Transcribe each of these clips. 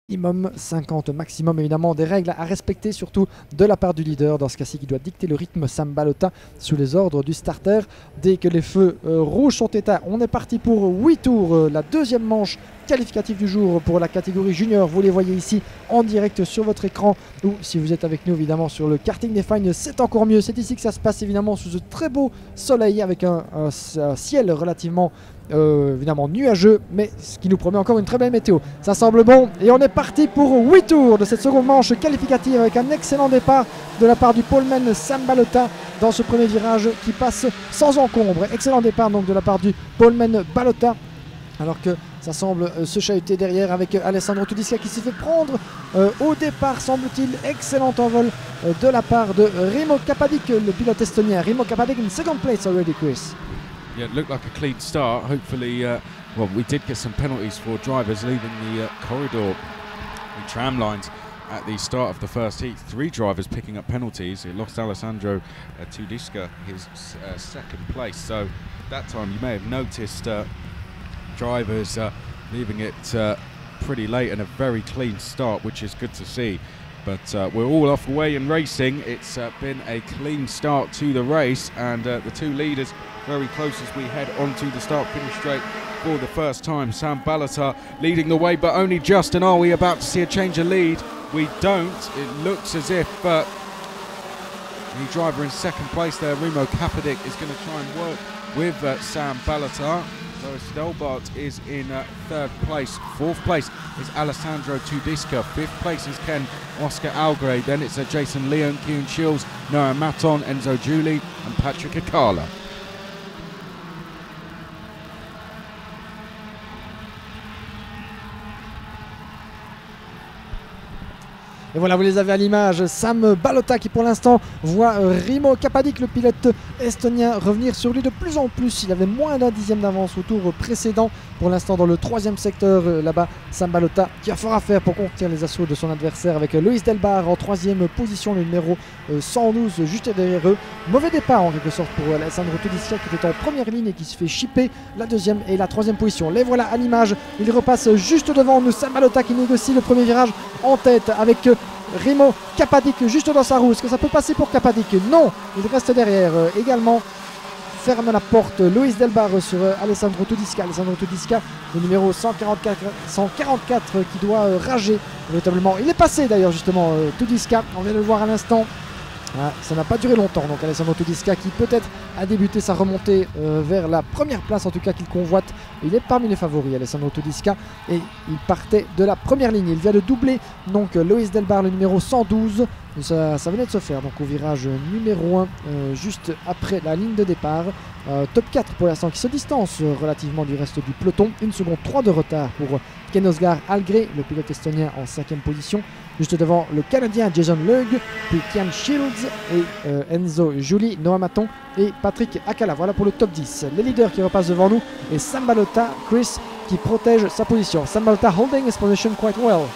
Minimum 50 maximum, évidemment des règles à respecter, surtout de la part du leader dans ce cas-ci qui doit dicter le rythme. Sam Balota sous les ordres du starter. Dès que les feux rouges sont éteints, on est parti pour 8 tours. La deuxième manche qualificative du jour pour la catégorie junior, vous les voyez ici en direct sur votre écran, ou si vous êtes avec nous évidemment sur le karting des Fines, c'est encore mieux. C'est ici que ça se passe, évidemment sous ce très beau soleil avec un ciel relativement évidemment nuageux, mais ce qui nous promet encore une très belle météo. Ça semble bon et on est parti pour 8 tours de cette seconde manche qualificative avec un excellent départ de la part du poleman Sam Balota dans ce premier virage qui passe sans encombre. Excellent départ donc de la part du poleman Balota, alors que ça semble se chahuter derrière avec Alessandro Tudiska qui s'est fait prendre au départ, semble-t-il. Excellent envol de la part de Rimo Kapadic, le pilote estonien. Rimo Kapadic in second place already, Chris. Yeah, it looked like a clean start. Hopefully, well, we did get some penalties for drivers leaving the corridor, the tram lines at the start of the first heat. 3 drivers picking up penalties. It lost Alessandro Tudiska his second place. So that time you may have noticed drivers leaving it pretty late and a very clean start, which is good to see. But we're all off away in racing. It's been a clean start to the race, and the 2 leaders very close as we head onto the start-finish straight for the first time. Sam Balota leading the way, but only just. And are we about to see a change of lead? We don't. It looks as if the driver in second place there, Rimo Kapadic, is going to try and work with Sam Balota. So Stelbart is in 3rd place. 4th place is Alessandro Tudiska. 5th place is Ken Oscar Algre. Then it's Jason Leon, Kean Shields, Noah Maton, Enzo Giuli and Patrick Akala. Et voilà, vous les avez à l'image, Sam Balota qui pour l'instant voit Rimo Kapadic, le pilote estonien, revenir sur lui de plus en plus. Il avait moins d'un dixième d'avance au tour précédent. Pour l'instant dans le 3e secteur, là-bas, Sam Balota qui a fort à faire pour contenir les assauts de son adversaire avec Luis Delbar en 3e position, le numéro 112 juste derrière eux. Mauvais départ en quelque sorte pour Alessandro Tudiska qui était en première ligne et qui se fait chipper la 2e et la 3e position. Les voilà à l'image, il repasse juste devant nous. Sam Balota qui négocie le premier virage en tête avec Rimo Kapadic juste dans sa roue. Est-ce que ça peut passer pour Kapadic? Non, il reste derrière également. Ferme la porte Luis Delbar sur Alessandro Tudiska. Alessandro Tudiska, le numéro 144 qui doit rager véritablement. Il est passé d'ailleurs justement Tudiska, on vient de le voir à l'instant. Ah, ça n'a pas duré longtemps, donc Alessandro Tudiska qui peut-être a débuté sa remontée vers la première place, en tout cas qu'il convoite. Il est parmi les favoris, Alessandro Tudiska, et il partait de la première ligne. Il vient de doubler donc Luis Delbar, le numéro 112. Ça venait de se faire donc au virage numéro 1, juste après la ligne de départ. Top 4 pour l'instant qui se distance relativement du reste du peloton. 1 seconde 3 de retard pour Ken Oscar Algre, le pilote estonien en 5e position. Juste devant le Canadien Jason Leug, puis Kian Shields et Enzo Giuli, Noah Maton et Patrick Akala. Voilà pour le top 10. Les leaders qui repassent devant nous et Sam Balota, Chris, qui protège sa position. Sam Balota holding his position quite well.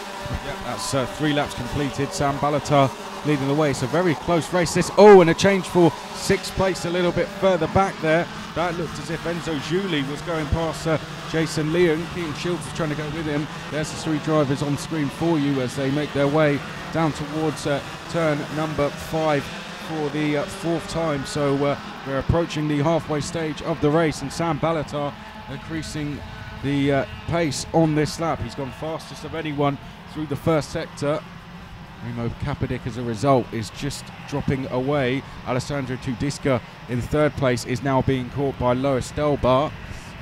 Yeah, that's 3 laps completed. Sam Balota leading the way. It's a very close race this. Oh, and a change for 6th place a little bit further back there. That looked as if Enzo Giuli was going past Jason Leon. Kean Shields was trying to go with him. There's the 3 drivers on screen for you as they make their way down towards turn number 5 for the 4th time. So we're approaching the halfway stage of the race, and Sam Balota increasing the pace on this lap. He's gone fastest of anyone through the first sector. Rimo Kapadic, as a result, is just dropping away. Alessandro Tudiska in 3rd place is now being caught by Lois Delbar.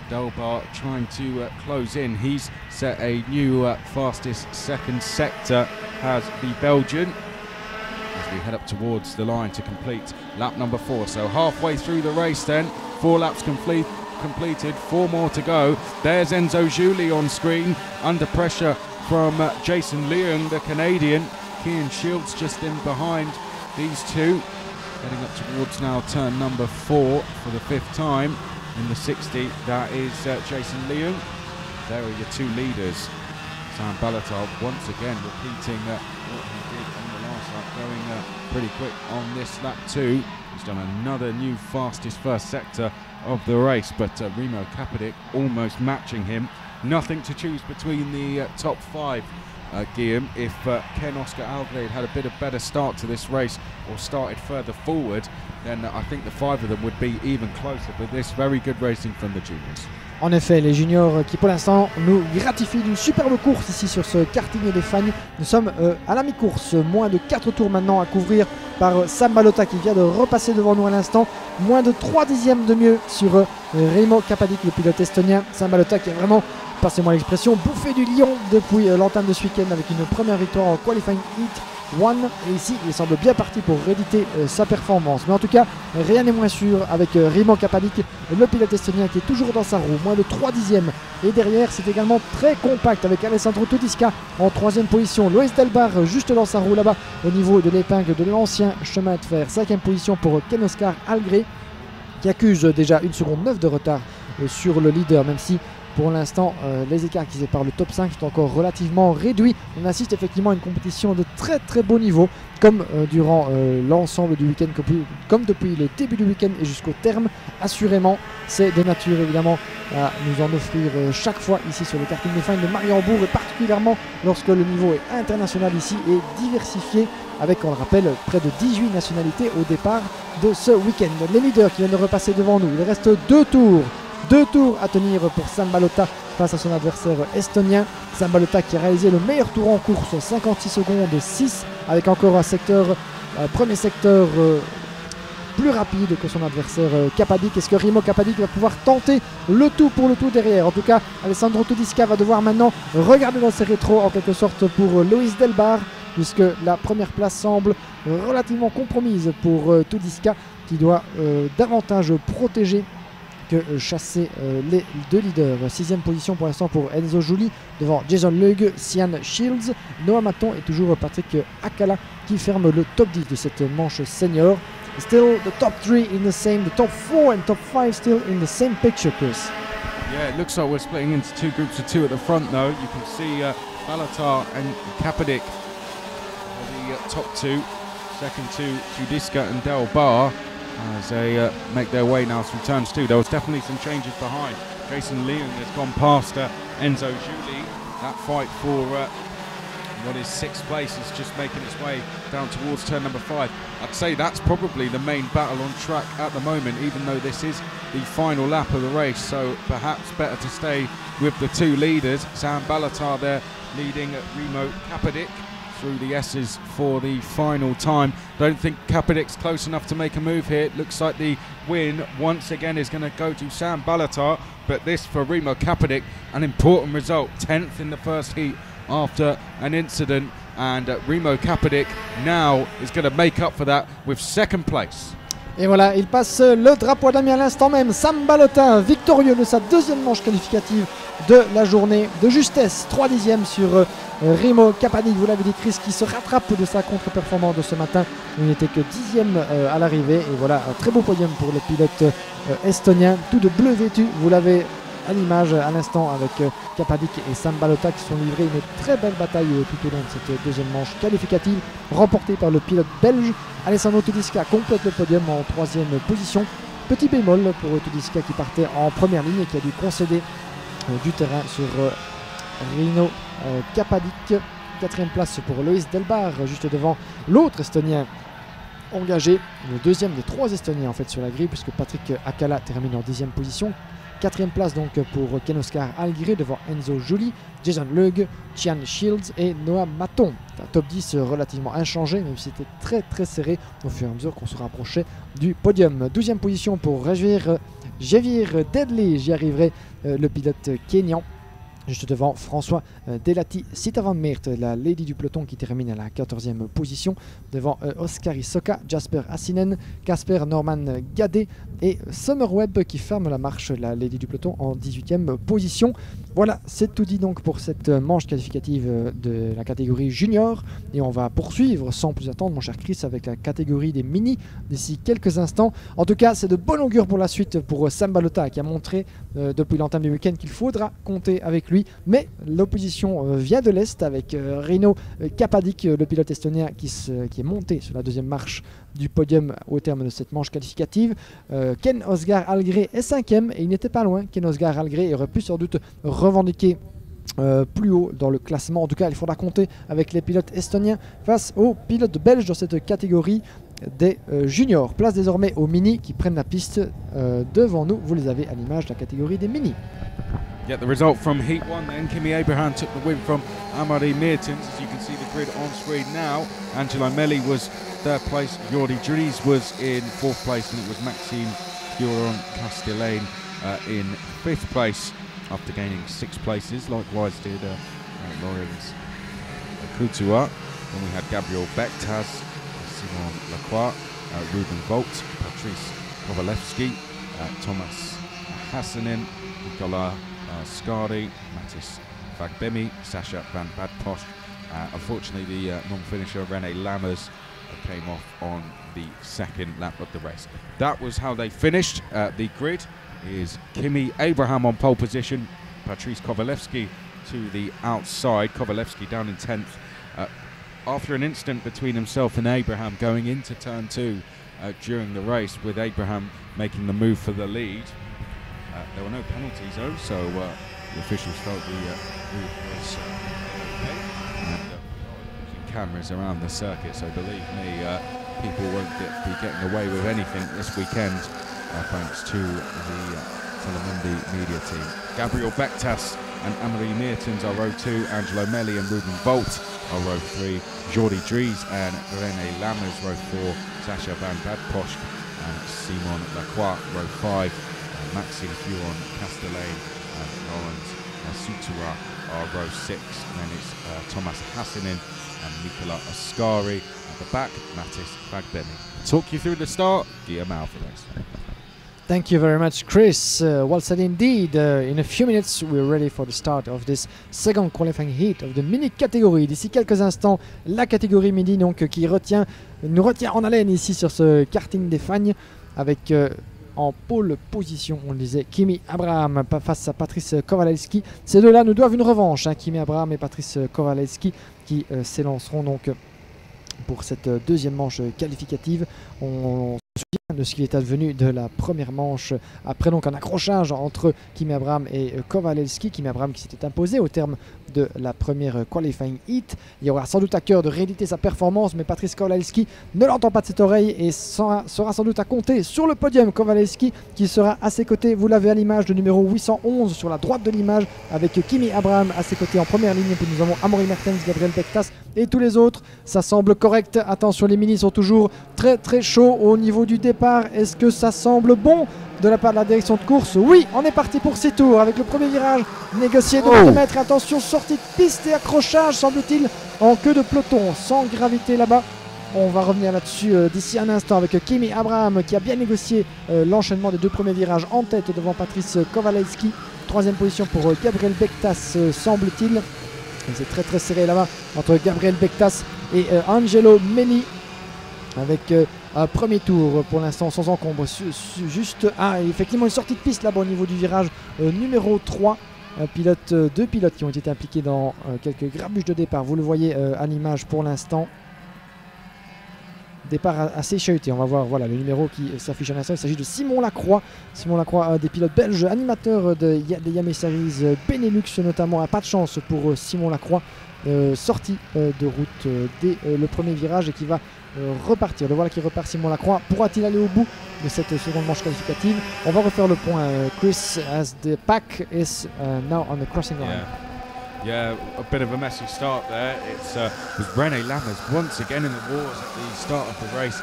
Delbar trying to close in. He's set a new fastest 2nd sector, has the Belgian, as we head up towards the line to complete lap number 4. So halfway through the race then, 4 laps completed, 4 more to go. There's Enzo Giuli on screen, under pressure from Jason Leon, the Canadian. Kean Shields just in behind these 2. Heading up towards now turn number 4 for the 5th time in the 60. That is Jason Leon. There are your 2 leaders. Sam Balota once again repeating what he did on the last lap, going pretty quick on this lap too. He's done another new fastest first sector of the race, but Rimo Kapadic almost matching him. Nothing to choose between the top 5 Guillaume, if Ken Oscar Algrade had a bit of better start to this race or started further forward, then I think the 5 of them would be even closer. But this very good racing from the juniors. En effet, les juniors qui pour l'instant nous gratifient d'une superbe course ici sur ce karting des Fagnes. Nous sommes à la mi-course, moins de 4 tours maintenant à couvrir par Sam Balota qui vient de repasser devant nous à l'instant. Moins de 3 dixièmes de mieux sur Remo Kapadic, le pilote estonien. Sam Balota qui est vraiment, passez-moi l'expression, bouffé du lion depuis l'entame de ce week-end avec une première victoire en Qualifying Heat 1. Et ici, il semble bien parti pour rééditer sa performance. Mais en tout cas, rien n'est moins sûr avec Remo Kapadic, le pilote estonien qui est toujours dans sa roue, moins de 3 dixièmes. Et derrière, c'est également très compact avec Alessandro Todiska en 3e position. Loïs Delbar juste dans sa roue là-bas au niveau de l'épingle de l'ancien chemin de fer. 5e position pour Ken Oscar Algré qui accuse déjà 1 seconde 9 de retard sur le leader, même si pour l'instant, les écarts qui séparent le top 5 sont encore relativement réduits. On assiste effectivement à une compétition de très très beau niveau, comme durant l'ensemble du week-end, comme depuis le début du week-end et jusqu'au terme. Assurément, c'est de nature évidemment à nous en offrir chaque fois ici sur le karting des Fagnes de Mariembourg, et particulièrement lorsque le niveau est international ici et diversifié, avec, on le rappelle, près de 18 nationalités au départ de ce week-end. Les leaders qui viennent de repasser devant nous, il reste 2 tours. 2 tours à tenir pour Sam Balota face à son adversaire estonien. Sam Balota qui a réalisé le meilleur tour en course, 56 secondes 6, avec encore un premier secteur plus rapide que son adversaire Kapadic. Est-ce que Remo Kapadic va pouvoir tenter le tout pour le tout derrière? En tout cas, Alessandro Todiska va devoir maintenant regarder dans ses rétros en quelque sorte pour Loïs Delbar, puisque la première place semble relativement compromise pour Todiska qui doit davantage protéger que chasser les 2 leaders. 6e position pour l'instant pour Enzo Juli devant Jason Lug, Sian Shields, Noah Maton et toujours Patrick Akala qui ferme le top 10 de cette manche senior. Still the top 3 in the same, the top 4 and top 5 still in the same picture, Chris. Yeah, it looks like we're splitting into 2 groups of 2 at the front though. You can see Balatar and Kapadic are the top 2. Second to Judiska and Del Bar as they make their way now through turns 2. There was definitely some changes behind. Jason Leung has gone past Enzo Juli. That fight for what is 6th place is just making its way down towards turn number 5. I'd say that's probably the main battle on track at the moment, even though this is the final lap of the race, so perhaps better to stay with the 2 leaders. Sam Balatar there leading Remo Kapadic through the S's for the final time. Don't think Kapadic's close enough to make a move here. It looks like the win once again is going to go to Sam Balatar, but this for Remo Kapadic, an important result, 10th in the first heat after an incident, and Remo Kapadic now is going to make up for that with 2nd place. Et voilà, il passe le drapeau à damier à l'instant même. Sam Balota, victorieux de sa 2e manche qualificative de la journée, de justesse, 3 dixièmes sur Remo Kapadic, vous l'avez dit Chris, qui se rattrape de sa contre-performance de ce matin. Il n'était que 10e à l'arrivée. Et voilà, un très beau podium pour le pilote estonien, tout de bleu vêtu, vous l'avez à l'image à l'instant avec Kapadic et Sam Balota qui sont livrés une très belle bataille tout au long de cette 2e manche qualificative, remportée par le pilote belge. Alessandro Todiska complète le podium en 3e position. Petit bémol pour Todiska qui partait en première ligne et qui a dû concéder du terrain sur Remo Kapadic. 4e place pour Loïs Delbar, juste devant l'autre estonien engagé, le 2e des 3 estoniens en fait sur la grille, puisque Patrick Akala termine en 10e position. 4e place donc pour Ken Oscar Algré devant Enzo Juli, Jason Lug, Sian Shields et Noah Maton. Un top 10 relativement inchangé, même si c'était très très serré au fur et à mesure qu'on se rapprochait du podium. 12e position pour Jevir Deadly, j'y arriverai, le pilote kényan. Juste devant François Delati Sitavan Meert, la lady du peloton qui termine à la 14e position. Devant Oskari Soka, Jasper Hassinen, Casper Norman Gadet et Summerweb qui ferme la marche, la lady du peloton en 18e position. Voilà, c'est tout dit donc pour cette manche qualificative de la catégorie junior. Et on va poursuivre sans plus attendre, mon cher Chris, avec la catégorie des mini d'ici quelques instants. En tout cas, c'est de bon augure pour la suite pour Sam Balota qui a montré depuis l'entame du week-end qu'il faudra compter avec lui. Mais l'opposition vient de l'Est avec Remo Kapadic, le pilote estonien qui est monté sur la 2e marche du podium au terme de cette manche qualificative. Ken Oscar Algré est 5e et il n'était pas loin. Ken Oscar Algré aurait pu sans doute revendiquer plus haut dans le classement. En tout cas, il faudra compter avec les pilotes estoniens face aux pilotes belges dans cette catégorie des juniors. Place désormais aux mini qui prennent la piste devant nous. Vous les avez à l'image de la catégorie des mini. Yeah, the result from Heat 1 then. Kimi Abraham took the win from Amari Meertens. As you can see the grid on screen now. Angelo Melli was third place. Jordi Dries was in fourth place, and it was Maxime Furon-Castellane in fifth place after gaining 6 places. Likewise did Lorenz Couture. Then we had Gabriel Bektaz, Simon Lacroix, Ruben Volt, Patrice Kovalevski, Thomas Hassanin, Nicolas Scardi, Mattis Fagbemi, Sasha Van Badposh. Unfortunately, the non-finisher Rene Lammers came off on the second lap of the race. That was how they finished. The grid is Kimi Abraham on pole position, Patrice Kovalevski to the outside, Kovalevski down in 10th. After an incident between himself and Abraham going into turn 2 during the race, with Abraham making the move for the lead. There were no penalties though, so the officials felt the move was okay. And using cameras around the circuit, so believe me, people won't be getting away with anything this weekend, thanks to the Telemundi media team. Gabriel Bektas and Amari Meertens are row 2, Angelo Melli and Ruben Volt are row 3, Jordi Dries and René Lammers row 4, Sasha Van Badposch and Simon Lacroix row 5, Maxime Furon-Castellane and Laurent Sutura are row 6, and then it's Thomas Hassanin and Nicolas Ascari at the back, Mattis Fagbemi. Talk you through the start, Guillaume Alvarez. Thank you very much, Chris. Well said indeed. In a few minutes, we're ready for the start of this second qualifying heat of the mini catégorie. D'ici quelques instants, la catégorie mini donc qui nous retient en haleine ici sur ce karting des Fagnes avec en pole position, on le disait, Kimi Abraham face à Patrice Kowalewski. Ces deux-là nous doivent une revanche, hein, Kimi Abraham et Patrice Kowalewski qui s'élanceront donc pour cette deuxième manche qualificative. On se souvient de ce qu'il est advenu de la première manche après donc un accrochage entre Kimi Abraham et Kowalewski. Kimi Abraham qui s'était imposé au terme de la première qualifying heat. Il aura sans doute à cœur de rééditer sa performance, mais Patrice Kowalewski ne l'entend pas de cette oreille et sera sans doute à compter sur le podium. Kowalewski qui sera à ses côtés, vous l'avez à l'image, le numéro 811 sur la droite de l'image, avec Kimi Abraham à ses côtés en première ligne. Et puis nous avons Amaury Mertens, Gabriel Bektas et tous les autres. Ça semble correct. Attention, les minis sont toujours très très chauds au niveau du départ. Est-ce que ça semble bon de la part de la direction de course? Oui, on est parti pour 6 tours avec le premier virage négocié de 2 mètres. Attention, sortie de piste et accrochage, semble-t-il, en queue de peloton, sans gravité là-bas. On va revenir là-dessus d'ici un instant avec Kimi Abraham qui a bien négocié l'enchaînement des 2 premiers virages en tête devant Patrice Kowalewski. 3e position pour Gabriel Bektas, semble-t-il. C'est très très serré là-bas entre Gabriel Bektas et Angelo Melli avec un premier tour pour l'instant sans encombre. Juste effectivement une sortie de piste là-bas au niveau du virage numéro 3. 2 pilotes qui ont été impliqués dans quelques grabuges de départ. Vous le voyez à l'image pour l'instant. Départ assez chahuté. On va voir voilà, le numéro qui s'affiche à l'instant. Il s'agit de Simon Lacroix. Simon Lacroix, des pilotes belges, animateurs des IAME Series Benelux notamment. Pas de chance pour Simon Lacroix. Sortie de route dès le premier virage et qui va repartir. Le voilà qui repart, Simon Lacroix. Pourra-t-il aller au bout de cette seconde manche qualificative? On va refaire le point. Chris, as the pack is now on the crossing line. Yeah, a bit of a messy start there. It was René Lammers once again in the wars at the start of the race.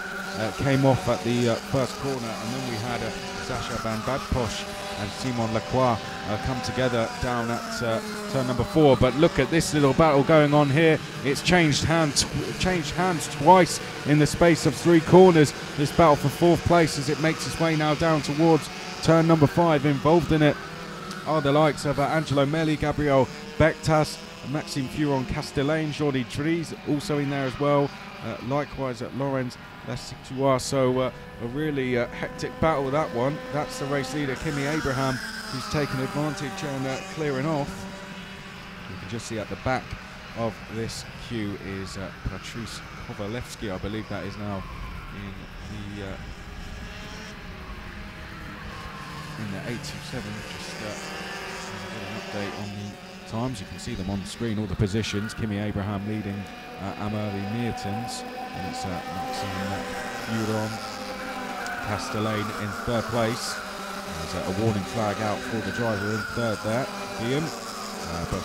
Came off at the first corner, and then we had Sasha Van Badposch and Simon Lacroix come together down at turn number 4. But look at this little battle going on here. It's changed hands twice in the space of 3 corners. This battle for 4th place as it makes its way now down towards turn number 5. Involved in it are the likes of Angelo Melli, Gabriel Bektas, Maxime Furon-Castellane, Jordi Dries also in there as well. Likewise at Lorenz Lesictua. So a really hectic battle, that one. That's the race leader Kimi Abraham, who's taken advantage and clearing off. You can just see at the back of this queue is Patrice Kowalewski. I believe that is now in the 827. Just an update on the times. You can see them on the screen, all the positions. Kimi Abraham leading Amaury Meertens, and it's Maxime Furon Castellane in third place. There's a warning flag out for the driver in third there, Guillaume. But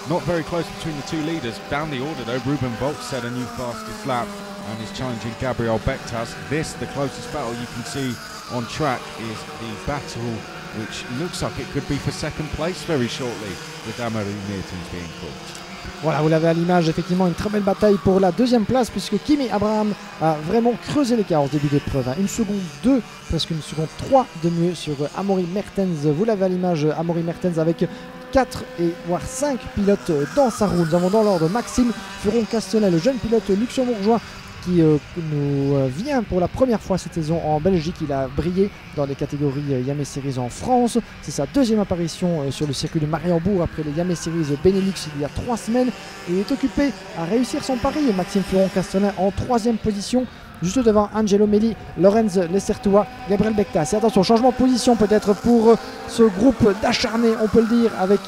not very close between the two leaders. Down the order though, Ruben Volt set a new fastest lap and is challenging Gabriel Bektas. This, the closest battle you can see on track, is the battle which looks like it could be for second place very shortly, with Amaury Meertens being caught. Voilà, vous l'avez à l'image, effectivement une très belle bataille pour la deuxième place, puisque Kimi Abraham a vraiment creusé l'écart au début d'épreuve. Une seconde 2, presque une seconde 3 de mieux sur Amaury Meertens. Vous l'avez à l'image, Amaury Meertens avec 4 et voire 5 pilotes dans sa roue. Nous avons dans l'ordre Maxime Furon-Castellane, le jeune pilote luxembourgeois qui nous vient pour la première fois cette saison en Belgique. Il a brillé dans les catégories IAME Series en France. C'est sa deuxième apparition sur le circuit de Mariembourg après les IAME Series Benelux il y a 3 semaines. Et il est occupé à réussir son pari. Maxime Furon-Castellane en 3e position, juste devant Angelo Melli, Lorenz Lecertois, Gabriel Bektas. Et attention, changement de position peut-être pour ce groupe d'acharnés, on peut le dire, avec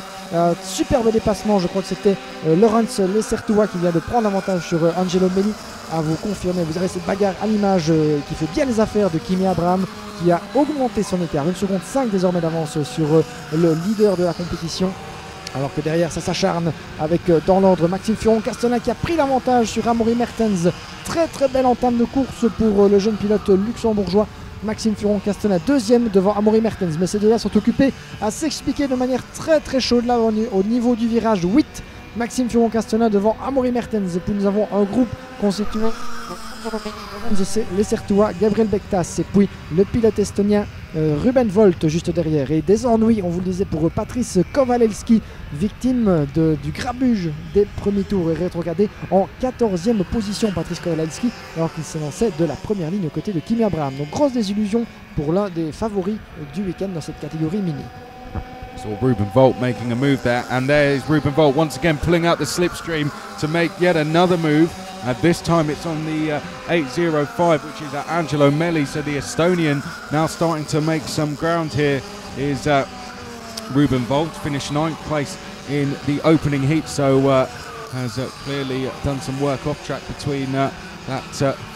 superbe dépassement. Je crois que c'était Lorenz Lecertois qui vient de prendre l'avantage sur Angelo Melli. À vous confirmer, vous avez cette bagarre à l'image qui fait bien les affaires de Kimi Abraham, qui a augmenté son écart. 1 seconde 5 désormais d'avance sur le leader de la compétition. Alors que derrière ça s'acharne avec dans l'ordre Maxime Furon-Castellane qui a pris l'avantage sur Amaury Meertens. Très très belle entame de course pour le jeune pilote luxembourgeois. Maxime Furon-Castellane deuxième devant Amaury Meertens. Mais ces deux-là sont occupés à s'expliquer de manière très très chaude là au niveau du virage 8. Maxime Furon-Castellane devant Amaury Meertens. Et puis nous avons un groupe constitué Lecertois, Gabriel Bektas, et puis le pilote estonien Ruben Volt juste derrière. Et des ennuis, on vous le disait, pour Patrice Kowalewski, victime du grabuge des premiers tours et rétrogradé en 14e position. Patrice Kowalewski, alors qu'il s'élançait de la première ligne aux côtés de Kimi Abraham. Donc grosse désillusion pour l'un des favoris du week-end dans cette catégorie mini. So Ruben Volt making a move there, and there's Ruben Volt once again pulling out the slipstream to make yet another move. This time it's on the 805, which is Angelo Melli. So the Estonian now starting to make some ground here is Ruben Volt, finished 9th place in the opening heat, so has clearly done some work off track between that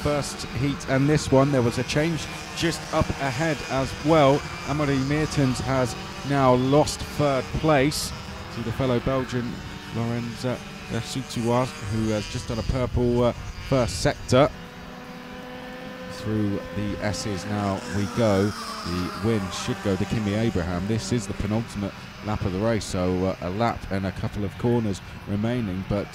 first heat and this one. There was a change just up ahead as well. Amaury Meertens has now lost 3rd place to the fellow Belgian Lorenz Lecertois, who has just done a purple first sector. Through the S's now we go. The win should go to Kimi Abraham. This is the penultimate lap of the race, so a lap and a couple of corners remaining, but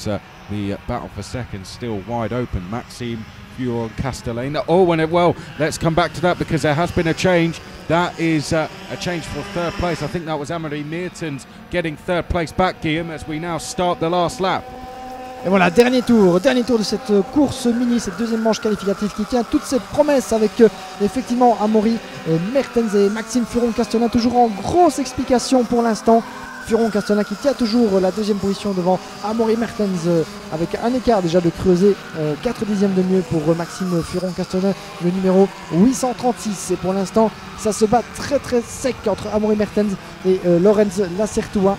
the battle for second still wide open. Maxime Furon-Castellane. Well, let's come back to that because there has been a change. That is a change for 3rd place. I think that was Amaury Meertens getting 3rd place back, Guillaume, as we now start the last lap. Et voilà, dernier tour de cette course mini, cette deuxième manche qualificative qui tient toutes ses promesses avec effectivement Amaury Meertens et Maxime Furon-Castellane toujours en grosse explication pour l'instant. Furon-Castellane qui tient toujours la 2e position devant Amaury Meertens avec un écart déjà de creuser, 4 dixièmes de mieux pour Maxime Furon-Castellane, le numéro 836. Et pour l'instant, ça se bat très très sec entre Amaury Meertens et Lorenz Lecertois.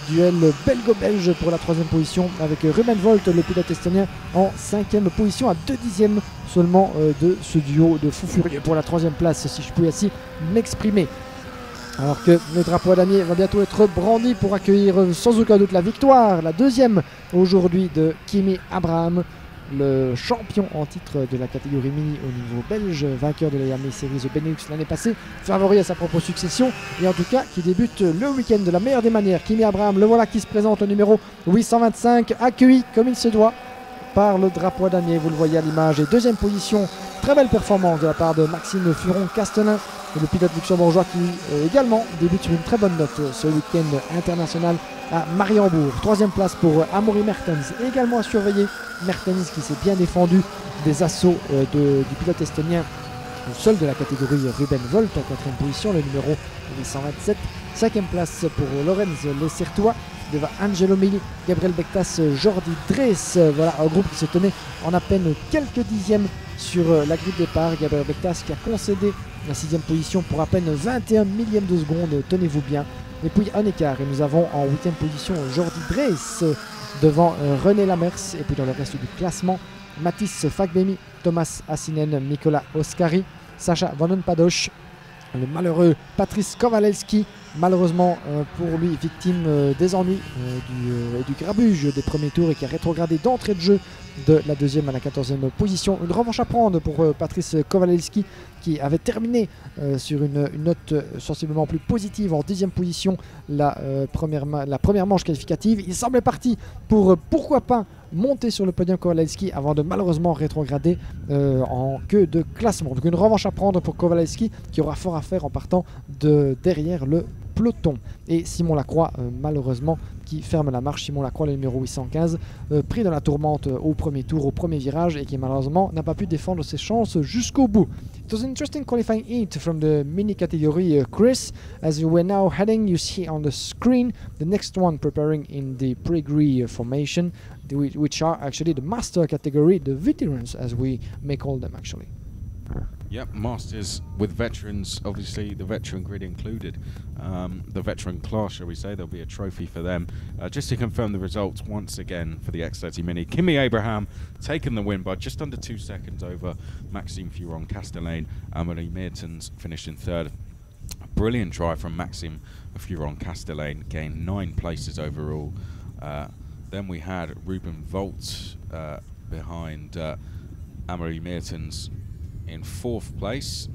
Duel belgo-belge pour la 3e position avec Ruben Volt, le pilote estonien, en 5e position, à 2 dixièmes seulement de ce duo de fous furieux pour la 3e place, si je peux ainsi m'exprimer. Alors que le drapeau à damier va bientôt être brandi pour accueillir sans aucun doute la victoire, la 2e aujourd'hui de Kimi Abraham, le champion en titre de la catégorie mini au niveau belge, vainqueur de la IAME Series Benelux l'année passée, favori à sa propre succession et en tout cas qui débute le week-end de la meilleure des manières. Kimi Abraham, le voilà qui se présente, le numéro 825, accueilli comme il se doit par le drapeau à damier, vous le voyez à l'image. Et 2e position, très belle performance de la part de Maxime Furon-Castellane, le pilote luxembourgeois qui également débute sur une très bonne note ce week-end international à Mariembourg. 3e place pour Amaury Meertens, également à surveiller. Meertens qui s'est bien défendu des assauts du pilote estonien, le seul de la catégorie Ruben Volt en 4e position, le numéro 827. 5e place pour Lorenz Lecertois devant Angelo Melli, Gabriel Bektas, Jordi Drees. Voilà un groupe qui se tenait en à peine quelques dixièmes sur la grille de départ. Gabriel Bektas qui a concédé la 6e position pour à peine 21 millièmes de seconde, tenez-vous bien. Et puis un écart, et nous avons en 8e position Jordi Drees devant René Lamers. Et puis dans le reste du classement, Mathis Fagbemi, Thomas Hassinen, Nicolas Oscari, Sacha Vandenpadosh, le malheureux Patrice Kowalewski, malheureusement pour lui victime des ennuis du grabuge des premiers tours et qui a rétrogradé d'entrée de jeu de la 2e à la 14e position. Une revanche à prendre pour Patrice Kowalewski qui avait terminé sur une note sensiblement plus positive en 10e position la première manche qualificative. Il semblait parti pour pourquoi pas monter sur le podium Kowalewski avant de malheureusement rétrograder en queue de classement. Donc une revanche à prendre pour Kowalewski qui aura fort à faire en partant de derrière le peloton. Et Simon Lacroix malheureusement qui ferme la marche. Simon Lacroix, le numéro 815, pris dans la tourmente au premier tour, au premier virage, et qui malheureusement n'a pas pu défendre ses chances jusqu'au bout. It was an interesting qualifying heat from the mini category, Chris. As you were now heading, you see on the screen the next one preparing in the pre-gree formation, which are actually the master category, the veterans as we may call them actually. Yep, Masters with veterans, obviously the veteran grid included. The veteran class, shall we say, there'll be a trophy for them. Just to confirm the results once again for the X30 Mini, Kimi Abraham taking the win by just under 2 seconds over Maxime Furon-Castellane. Amelie Mertens finished in 3rd. Brilliant try from Maxime Furon-Castellane, gained 9 places overall. Then we had Ruben Volt behind Amelie Mertens in 4th place.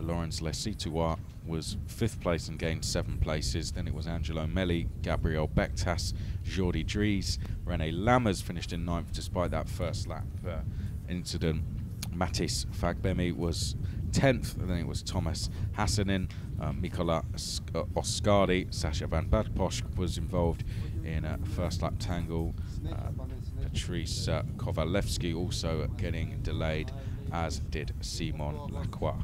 Lawrence Lesitois was 5th place and gained 7 places. Then it was Angelo Melli, Gabriel Bektas, Jordi Dries. René Lammers finished in 9th despite that first lap incident. Mathis Fagbemi was 10th, and then it was Thomas Hassinen, Mikola Oscardi, Sasha Van Badposch was involved in a first lap tangle. Patrice Kowalewski also getting delayed, as did Simon Lacroix.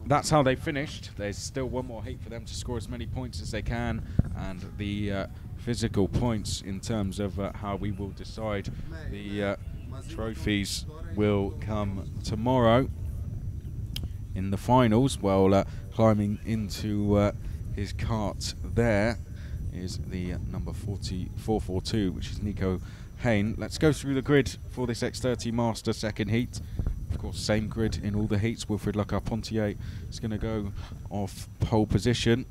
That's how they finished. There's still one more heat for them to score as many points as they can, and the physical points in terms of how we will decide the trophies will come tomorrow in the finals. Well, climbing into his cart there is the number 442, which is Nico Hain. Let's go through the grid for this X30 Master second heat. Of course, same grid in all the heats. Wilfried Lacarpentier is going to go off pole position.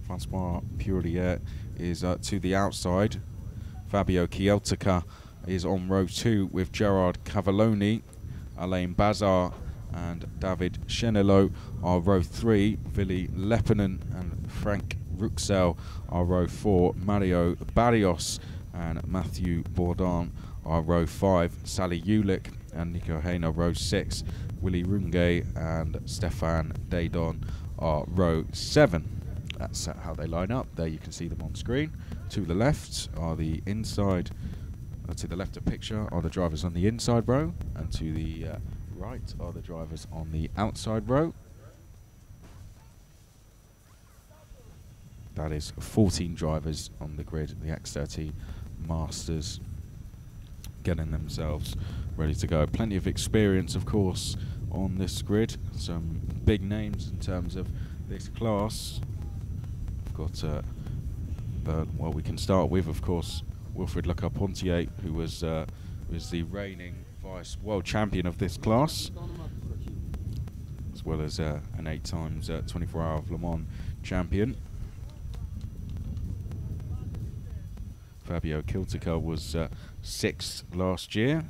Francois Purlier is to the outside. Fabio Chieltica is on row 2 with Gerard Cavalloni. Alain Bazar and David Chenelot are row 3. Vili Lepinen and Frank Ruxel are row 4. Mario Barrios and Matthew Bourdon are row 5. Sally Ulick and Nico Hain are row 6. Willy Runge and Stefan Daydon are row 7. That's how they line up. There you can see them on screen. To the left are the inside, to the left of picture are the drivers on the inside row, and to the right are the drivers on the outside row. That is 14 drivers on the grid, the X30 Masters, getting themselves ready to go. Plenty of experience, of course, on this grid. Some big names in terms of this class. We've got, well, we can start with, of course, Wilfried Lacarpentier, who was the reigning vice world champion of this class, as well as an 8 times 24-hour of Le Mans champion. Fabio Chieltica was 6th last year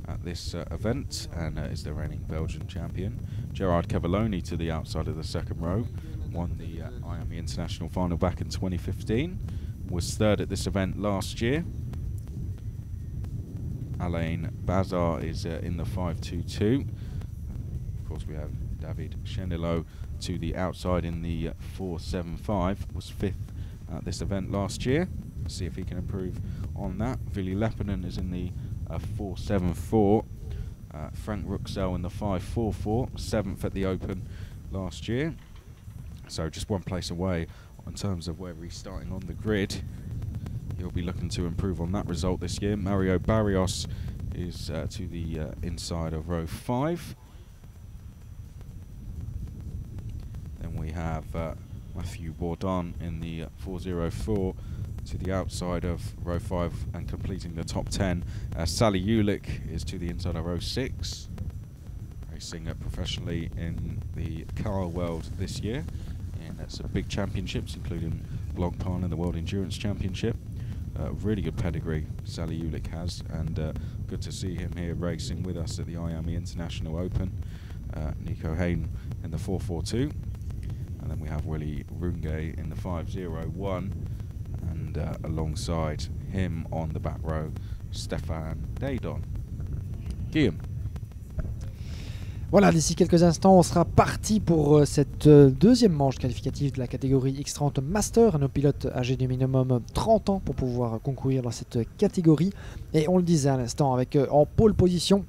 at this event and is the reigning Belgian champion. Gerard Cavalloni to the outside of the second row, won the IAME International final back in 2015, was 3rd at this event last year. Alain Bazar is in the 522. Of course, we have David Chenelot to the outside in the 475, was 5th at this event last year. See if he can improve on that. Vili Lepinen is in the 474. Frank Ruxel in the 544, 7th at the Open last year. So just one place away in terms of where he's starting on the grid. He'll be looking to improve on that result this year. Mario Barrios is to the inside of row 5. have Matthew Bourdon in the 404 to the outside of row 5 and completing the top 10. Sally Ulick is to the inside of row 6, racing professionally in the car world this year, and that's some big championships including Blancpain and the World Endurance Championship. Really good pedigree Sally Ulick has, and good to see him here racing with us at the IAME International Open. Nico Hain in the 442, and then we have Willy Runge in the 501, and alongside him on the back row, Stéphane Daydon. Guillaume. Voilà, d'ici quelques instants, on sera parti pour cette deuxième manche qualificative de la catégorie X30 Masters. Nos pilotes âgés du minimum 30 ans pour pouvoir concourir dans cette catégorie. Et on le disait à l'instant, avec en pole position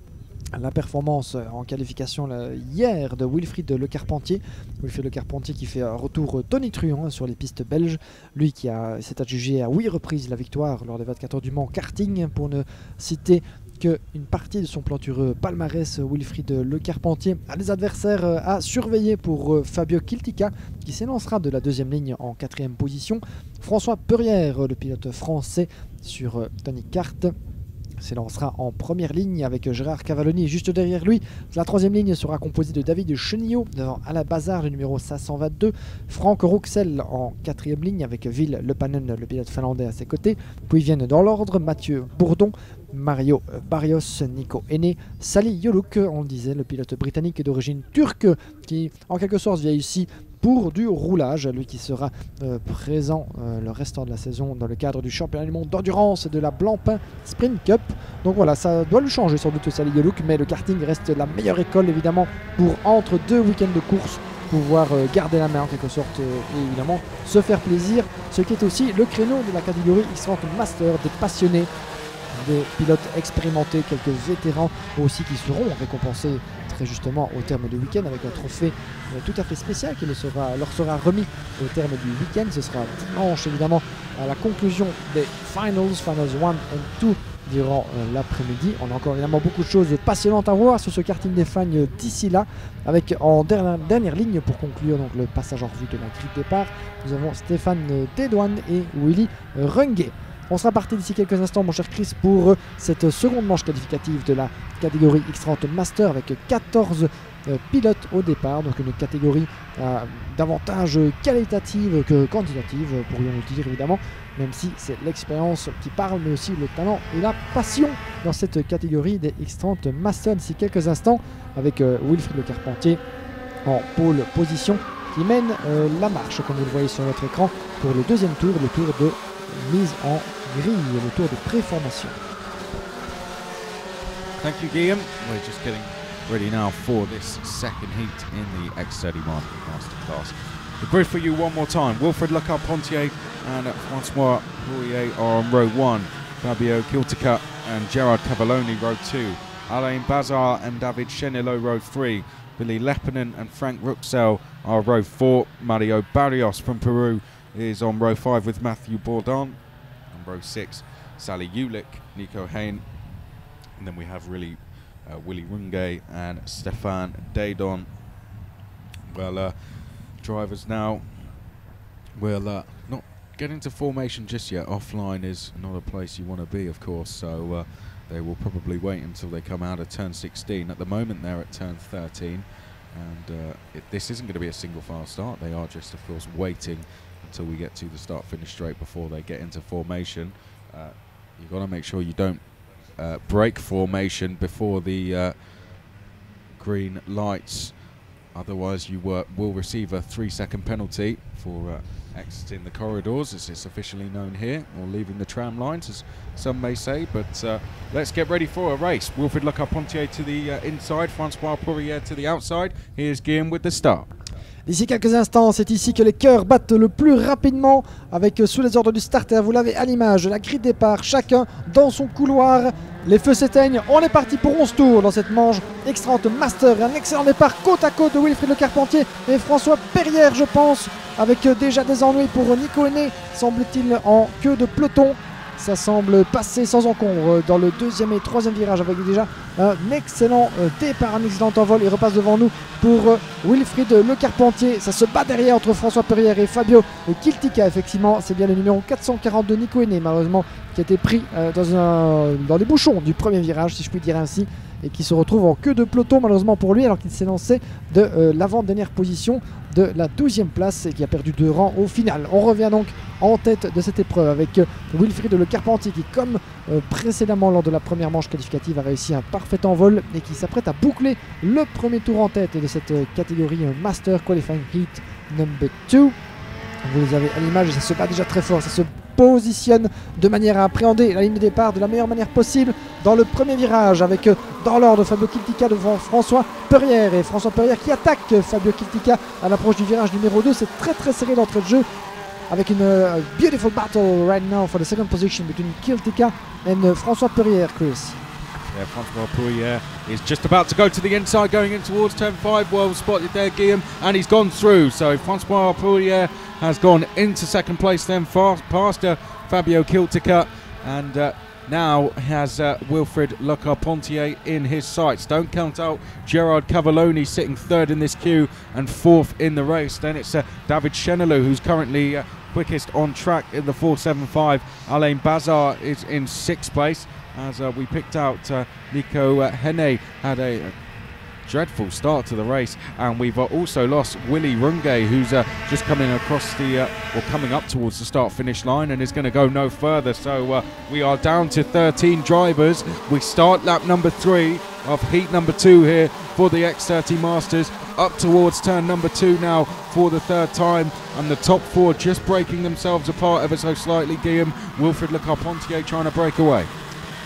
la performance en qualification hier de Wilfried Le Carpentier. Wilfried Le Carpentier qui fait un retour tonitruant sur les pistes belges. Lui qui s'est adjugé à 8 reprises la victoire lors des 24 heures du Mans karting, pour ne citer qu'une partie de son plantureux palmarès. Wilfried Le Carpentier a des adversaires à surveiller pour Fabio Kiltica qui s'élancera de la deuxième ligne en 4e position. François Perrière, le pilote français sur Tony Kart, s'élancera en première ligne avec Gérard Cavalloni juste derrière lui. La troisième ligne sera composée de David Chenillot devant Alain Bazar, le numéro 522. Franck Rouxel en 4e ligne avec Ville Lepanen, le pilote finlandais, à ses côtés. Puis viennent dans l'ordre Mathieu Bourdon, Mario Barrios, Nico Henné, Sally Yoluk, on le disait, le pilote britannique d'origine turque qui en quelque sorte vient ici pour du roulage, lui qui sera présent le restant de la saison dans le cadre du championnat du monde d'endurance de la Blancpain Sprint Cup. Donc voilà, ça doit lui changer sans doute Sally Yoluk, mais le karting reste la meilleure école évidemment pour entre deux week-ends de course pouvoir garder la main en quelque sorte et évidemment se faire plaisir, ce qui est aussi le créneau de la catégorie X30 Master, des passionnés, des pilotes expérimentés, quelques vétérans aussi qui seront récompensés très justement au terme du week-end avec un trophée tout à fait spécial qui leur sera remis au terme du week-end. Ce sera dimanche évidemment à la conclusion des finals 1 et 2 durant l'après-midi. On a encore évidemment beaucoup de choses passionnantes à voir sur ce karting des fans d'ici là, avec en dernière ligne pour conclure donc le passage en revue de la grille de départ, nous avons Stéphane Daydon et Willy Runge. On sera parti d'ici quelques instants, mon cher Chris, pour cette seconde manche qualificative de la catégorie X30 Master avec 14 pilotes au départ. Donc une catégorie davantage qualitative que quantitative, pourrions-nous dire évidemment, même si c'est l'expérience qui parle, mais aussi le talent et la passion dans cette catégorie des X30 Master. D'ici quelques instants avec Wilfried Le Carpentier en pole position qui mène la marche, comme vous le voyez sur votre écran, pour le deuxième tour, le tour de mise en grille, le tour de préformation. Thank you, Guillaume. We're just getting ready now for this second heat in the X30 Master class. The grid for you one more time. Wilfried Le Carpentier and Francois Perrière are on row 1. Fabio Kiltica and Gerard Cavalloni row 2. Alain Bazar and David Chenillot row 3. Billy Leppinen and Frank Ruxel are row 4. Mario Barrios from Peru is on row 5 with Matthew Bourdon. On row 6, Sally Ulick, Nico Hain. And then we have Willy Runge and Stéphane Daydon. Well, drivers now will not get into formation just yet. Offline is not a place you want to be, of course, so they will probably wait until they come out of turn 16. At the moment they're at turn 13, and this isn't going to be a single file start. They are just, of course, waiting until we get to the start-finish straight before they get into formation. You've got to make sure you don't break formation before the green lights, otherwise you will receive a 3-second penalty for exiting the corridors, as it's officially known here, or leaving the tram lines, as some may say. But let's get ready for a race. Wilfried Le Carpentier to the inside, Francois Perrière to the outside. Here's Guillaume with the start. D'ici quelques instants, c'est ici que les cœurs battent le plus rapidement, avec sous les ordres du starter, vous l'avez à l'image, la grille de départ, chacun dans son couloir. Les feux s'éteignent, on est parti pour 11 tours dans cette manche X30 Master. Un excellent départ côte à côte de Wilfried Le Carpentier et François Perrière, je pense, avec déjà des ennuis pour Nico Henné, semble-t-il en queue de peloton. ça semble passer sans encombre dans le deuxième et troisième virage avec déjà un excellent départ, un excellent envol. Il repasse devant nous pour Wilfried Le Carpentier. Ça se bat derrière entre François Perrière et Fabio Kiltica. Effectivement, c'est bien le numéro 442 Nico Henné, malheureusement, qui a été pris dans les bouchons du premier virage, si je puis dire ainsi, et qui se retrouve en queue de peloton malheureusement pour lui, alors qu'il s'est lancé de l'avant-dernière position de la 12e place et qui a perdu 2 rangs au final. On revient donc en tête de cette épreuve avec Wilfried Le Carpentier qui, comme précédemment lors de la première manche qualificative, a réussi un parfait envol et qui s'apprête à boucler le premier tour en tête de cette catégorie Master Qualifying Heat number 2. Vous les avez à l'image et ça se bat déjà très fort, ça se positionne de manière à appréhender la ligne de départ de la meilleure manière possible dans le premier virage avec dans l'ordre Fabio Kiltica devant François Perrière, et François Perrière qui attaque Fabio Kiltica à l'approche du virage numéro 2. C'est très serré d'entrée de jeu avec une beautiful battle right now for the second position between Kiltica and François Perrière, Chris. Yeah, Francois Perrière is just about to go to the inside, going in towards turn 5. Well spotted there, Guillaume, and he's gone through. So Francois Perrière has gone into second place then, past Fabio Kiltica, and now has Wilfried Le Carpentier in his sights. Don't count out Gerard Cavalloni sitting third in this queue and fourth in the race. Then it's David Chenelou, who's currently quickest on track in the 4.75. Alain Bazar is in 6th place. As we picked out Nico Henné had a dreadful start to the race, and we've also lost Willy Runge, who's just coming across the or coming up towards the start finish line and is going to go no further. So we are down to 13 drivers. We start lap number 3 of heat number 2 here for the X30 Masters, up towards turn number 2 now for the third time, and the top 4 just breaking themselves apart ever so slightly. Guillaume, Wilfried Le Carpentier trying to break away.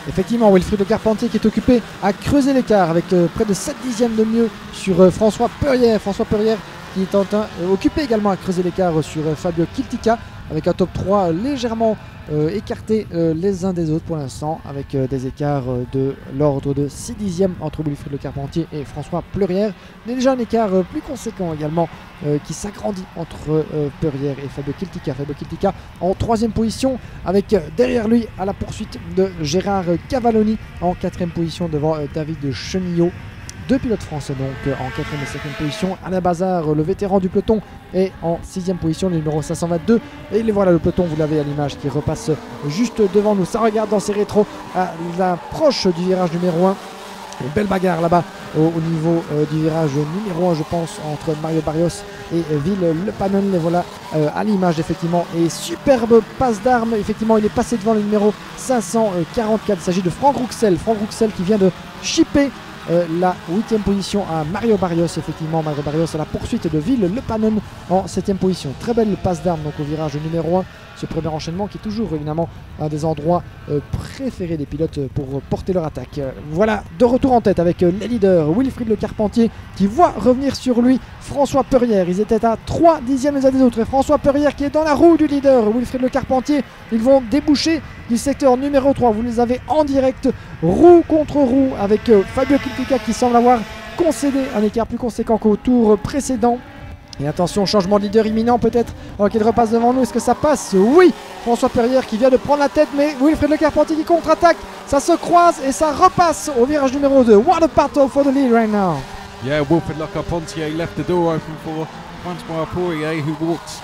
Effectivement, Wilfried Le Carpentier qui est occupé à creuser l'écart avec près de 7 dixièmes de mieux sur François Perrière. François Perrière qui est occupé également à creuser l'écart sur Fabio Kiltica avec un top 3 légèrement écartés les uns des autres pour l'instant, avec des écarts de l'ordre de 6 dixièmes entre Wilfried Le Carpentier et François Perrière. Déjà un écart plus conséquent également qui s'agrandit entre Perrière et Fabio Kiltica. Fabio Kiltica en 3e position avec derrière lui à la poursuite de Gérard Cavalloni en 4e position devant David Chenillot. 2 pilotes français donc en 4e et 5e position. Alain Bazar, le vétéran du peloton, est en 6e position, le numéro 522. Et voilà le peloton, vous l'avez à l'image, qui repasse juste devant nous. Ça regarde dans ses rétros à l'approche du virage numéro 1. Une belle bagarre là-bas au niveau du virage numéro 1, je pense, entre Mario Barrios et Ville-Le-Panon. Les voilà à l'image, effectivement. Et superbe passe d'armes. Effectivement, il est passé devant le numéro 544. Il s'agit de Franck Rouxel. Franck Rouxel qui vient de chipper la 8e position à Mario Barrios. Effectivement, Mario Barrios à la poursuite de Ville-Le-Panon en 7e position. Très belle passe d'armes donc au virage numéro 1. Ce premier enchaînement qui est toujours évidemment un des endroits préférés des pilotes pour porter leur attaque. Voilà, de retour en tête avec les leaders, Wilfried Le Carpentier qui voit revenir sur lui François Perrière. Ils étaient à 3 dixièmes les uns des autres, et François Perrière qui est dans la roue du leader Wilfried Le Carpentier. Ils vont déboucher du secteur numéro 3. Vous les avez en direct, roue contre roue, avec Fabio Kiltica qui semble avoir concédé un écart plus conséquent qu'au tour précédent. Et attention, changement de leader imminent peut-être, alors qu'il repasse devant nous. Est-ce que ça passe? Oui, François Perrière qui vient de prendre la tête, mais Wilfried Le Carpentier qui contre-attaque. Ça se croise et ça repasse au virage numéro 2. What a battle for the lead right now. Yeah, Wilfried Le Carpentier left the door open for Francois Perrière, who walked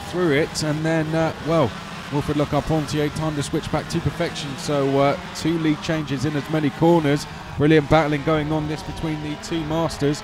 through it, and then, well, Wilfried Le Carpentier time to switch back to perfection. So 2 lead changes in as many corners. Brilliant battling going on this between the 2 masters,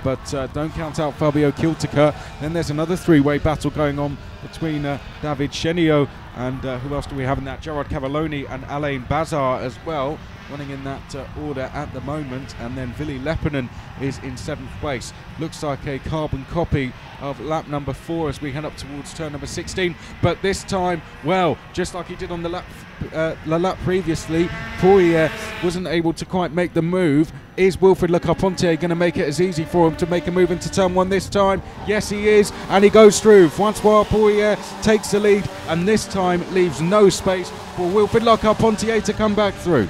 but don't count out Fabio Kiltica. Then there's another 3-way battle going on between David Chenillot and who else do we have in that? Gerard Cavalloni and Alain Bazar as well, running in that order at the moment. And then Ville Leppänen is in 7th place. Looks like a carbon copy of lap number 4 as we head up towards turn number 16. But this time, well, just like he did on the lap previously, Perrière wasn't able to quite make the move. Is Wilfried Le Carpentier going to make it as easy for him to make a move into turn 1 this time? Yes, he is, and he goes through. Francois Perrière takes the lead, and this time leaves no space for Wilfried Le Carpentier to come back through.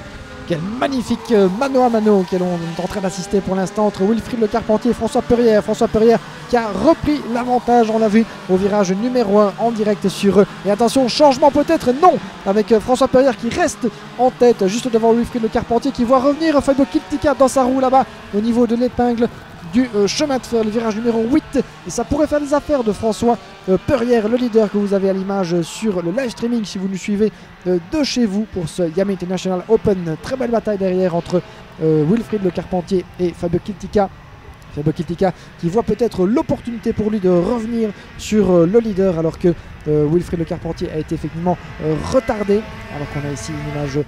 Quel magnifique mano à mano que l'on est en train d'assister pour l'instant entre Wilfried Le Carpentier et François Perrière. François Perrière qui a repris l'avantage, on l'a vu au virage numéro 1 en direct sur eux. Et attention, changement peut-être, non, avec François Perrière qui reste en tête juste devant Wilfried Le Carpentier qui voit revenir Fabio Kiltica dans sa roue là-bas au niveau de l'épingle du chemin de fer, le virage numéro 8, et ça pourrait faire des affaires de François Perrière, le leader que vous avez à l'image sur le live streaming si vous nous suivez de chez vous pour ce IAME International Open. Très belle bataille derrière entre Wilfried Le Carpentier et Fabio Kiltica. Fabio Kiltica qui voit peut-être l'opportunité pour lui de revenir sur le leader alors que Wilfried Le Carpentier a été effectivement retardé, alors qu'on a ici une image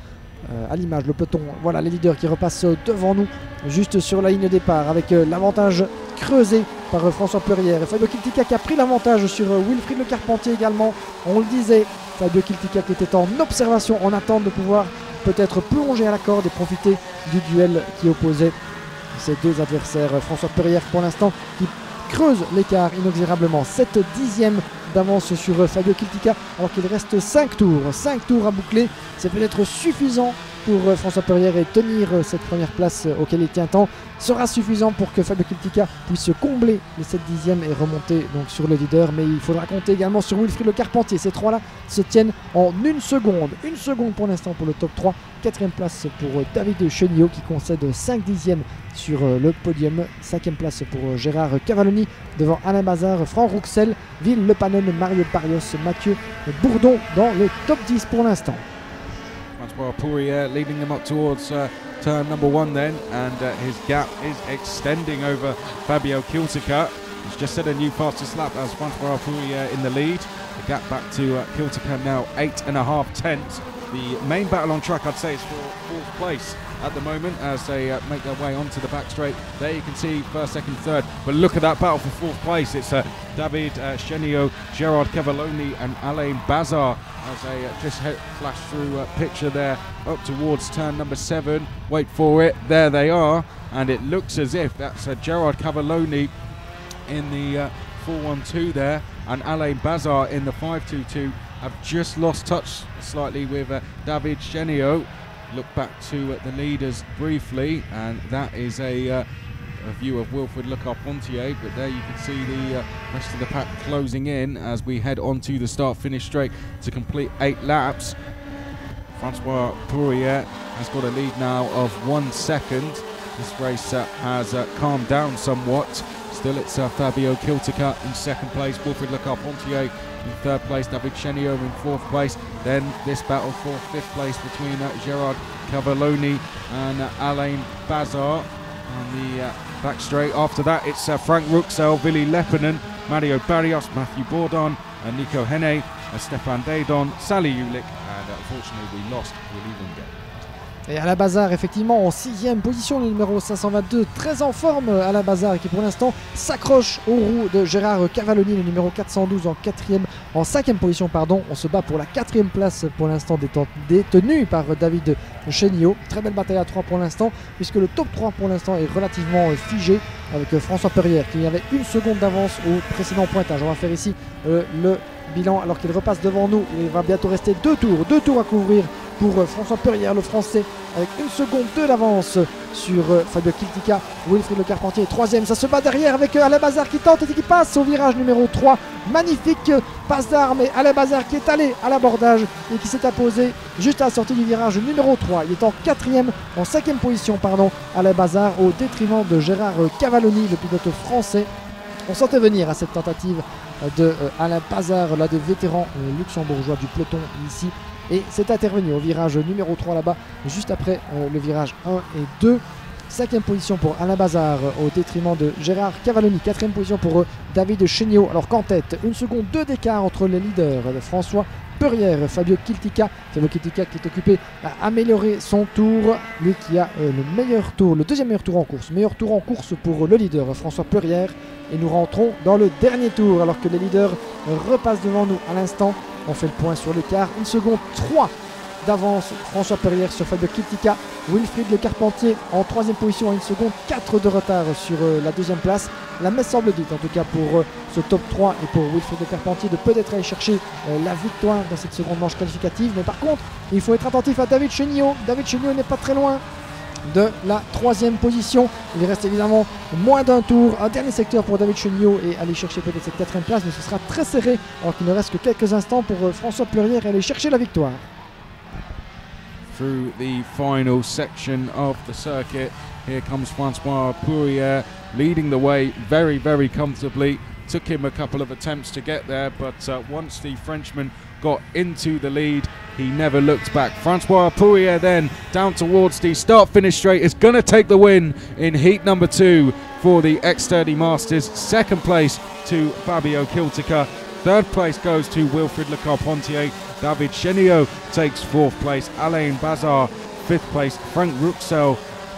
à l'image, le peloton, voilà les leaders qui repassent devant nous juste sur la ligne de départ avec l'avantage creusé par François Perrière et Fabio Kiltica qui a pris l'avantage sur Wilfried Le Carpentier également. On le disait, Fabio Kiltica qui était en observation en attente de pouvoir peut-être plonger à la corde et profiter du duel qui opposait ces deux adversaires. François Perrière pour l'instant qui creuse l'écart inexorablement, 7 dixièmes d'avance sur Fabio Kiltica alors qu'il reste 5 tours à boucler. C'est peut-être suffisant pour François Perrière et tenir cette première place auquel il tient tant sera suffisant pour que Fabio Kiltica puisse combler les 7 dixièmes et remonter donc sur le leader, mais il faudra compter également sur Wilfried Le Carpentier. Ces trois là se tiennent en une seconde pour l'instant pour le top 3. 4e place pour David Chenillot qui concède 5 dixièmes sur le podium. 5e place pour Gérard Cavalloni devant Alain Bazar, Franck Rouxel, Ville Le Panon, Mario Barrios, Mathieu Bourdon dans le top 10 pour l'instant. Francois Perrière leading them up towards turn number 1 then, and his gap is extending over Fabio Kiltica. He's just set a new fastest lap as Francois Perrière in the lead. The gap back to Kiltica now 8.5 tenths. The main battle on track, I'd say, is for 4th place at the moment as they make their way onto the back straight. There you can see 1st, 2nd, 3rd. But look at that battle for 4th place. It's David Chenillot, Gerard Cavalloni and Alain Bazar as they just flash through picture there up towards turn number 7. Wait for it. There they are. And it looks as if that's Gerard Cavalloni in the 412 there and Alain Bazar in the 522. Have just lost touch slightly with David Chenillot. Look back to the leaders briefly, and that is a view of Wilfried Le Carpentier, but there you can see the rest of the pack closing in as we head onto the start-finish straight to complete 8 laps. Francois Perrière has got a lead now of 1 second. This race has calmed down somewhat. Still it's Fabio Kiltica in 2nd place, Wilfried Le Carpentier in 3rd place, David Chenillot in 4th place. Then this battle for 5th place between Gerard Cavalloni and Alain Bazar on the back straight. After that it's Frank Rouxel, Willy Leppänen, Mario Barrios, Mathieu Bourdon, Nico Henne, Stéphane Daidon, Sally Ulick, and unfortunately we lost Willy Wingate. Et Alain Bazar effectivement en 6e position, le numéro 522, très en forme Alain Bazar qui pour l'instant s'accroche aux roues de Gérard Cavalloni, le numéro 412 en 5e position pardon. On se bat pour la 4e place pour l'instant détenue par David Chenillot. Très belle bataille à 3 pour l'instant puisque le top 3 pour l'instant est relativement figé avec François Perrière qui avait 1 seconde d'avance au précédent pointage. On va faire ici le bilan alors qu'il repasse devant nous. Il va bientôt rester 2 tours à couvrir pour François Perrière, le français, avec 1 seconde d'avance sur Fabio Kiltica. Wilfried Le Carpentier est 3e, ça se bat derrière avec Alain Bazar qui tente et qui passe au virage numéro 3. Magnifique passe d'armes et Alain Bazar qui est allé à l'abordage et qui s'est apposé juste à la sortie du virage numéro 3. Il est en 5e position Alain Bazar au détriment de Gérard Cavalloni, le pilote français. On sentait venir à cette tentative de Alain Bazar, l'un des vétérans luxembourgeois du peloton ici. Et c'est intervenu au virage numéro 3 là-bas, juste après le virage 1 et 2. 5e position pour Alain Bazar au détriment de Gérard Cavalloni. 4e position pour David Chenillot. Alors qu'en tête, 1 seconde 2 d'écart entre les leaders de François Perrière, Fabio Kiltica. Fabio Kiltica qui est occupé à améliorer son tour. Lui qui a le meilleur tour, le 2e meilleur tour en course. Meilleur tour en course pour le leader François Perrière. Et nous rentrons dans le dernier tour alors que les leaders repassent devant nous à l'instant. On fait le point sur l'écart. 1 seconde 3 d'avance. François Perrière sur Fabio Kiltica. Wilfried Le Carpentier en 3e position à 1 seconde, 4 de retard sur la 2e place. La messe semble dite en tout cas pour ce top 3 et pour Wilfried Le Carpentier de peut-être aller chercher la victoire dans cette seconde manche qualificative. Mais par contre, il faut être attentif à David Chenillot. David Chenillot n'est pas très loin de la 3e position. Il reste évidemment moins d'un tour, un dernier secteur pour David Chenillot et aller chercher peut-être cette 4e place, mais ce sera très serré alors qu'il ne reste que quelques instants pour François Plurière et aller chercher la victoire. Through the final section of the circuit, here comes Francois Pourier leading the way very comfortably. Took him a couple of attempts to get there, but once the Frenchman got into the lead, he never looked back. Francois Pourier then down towards the start-finish straight is going to take the win in heat number 2 for the X30 Masters. Second place to Fabio Kiltica. Third place goes to Wilfried Le Carpentier. David Chenillot takes 4th place. Alain Bazar 5th place. Frank Ruxel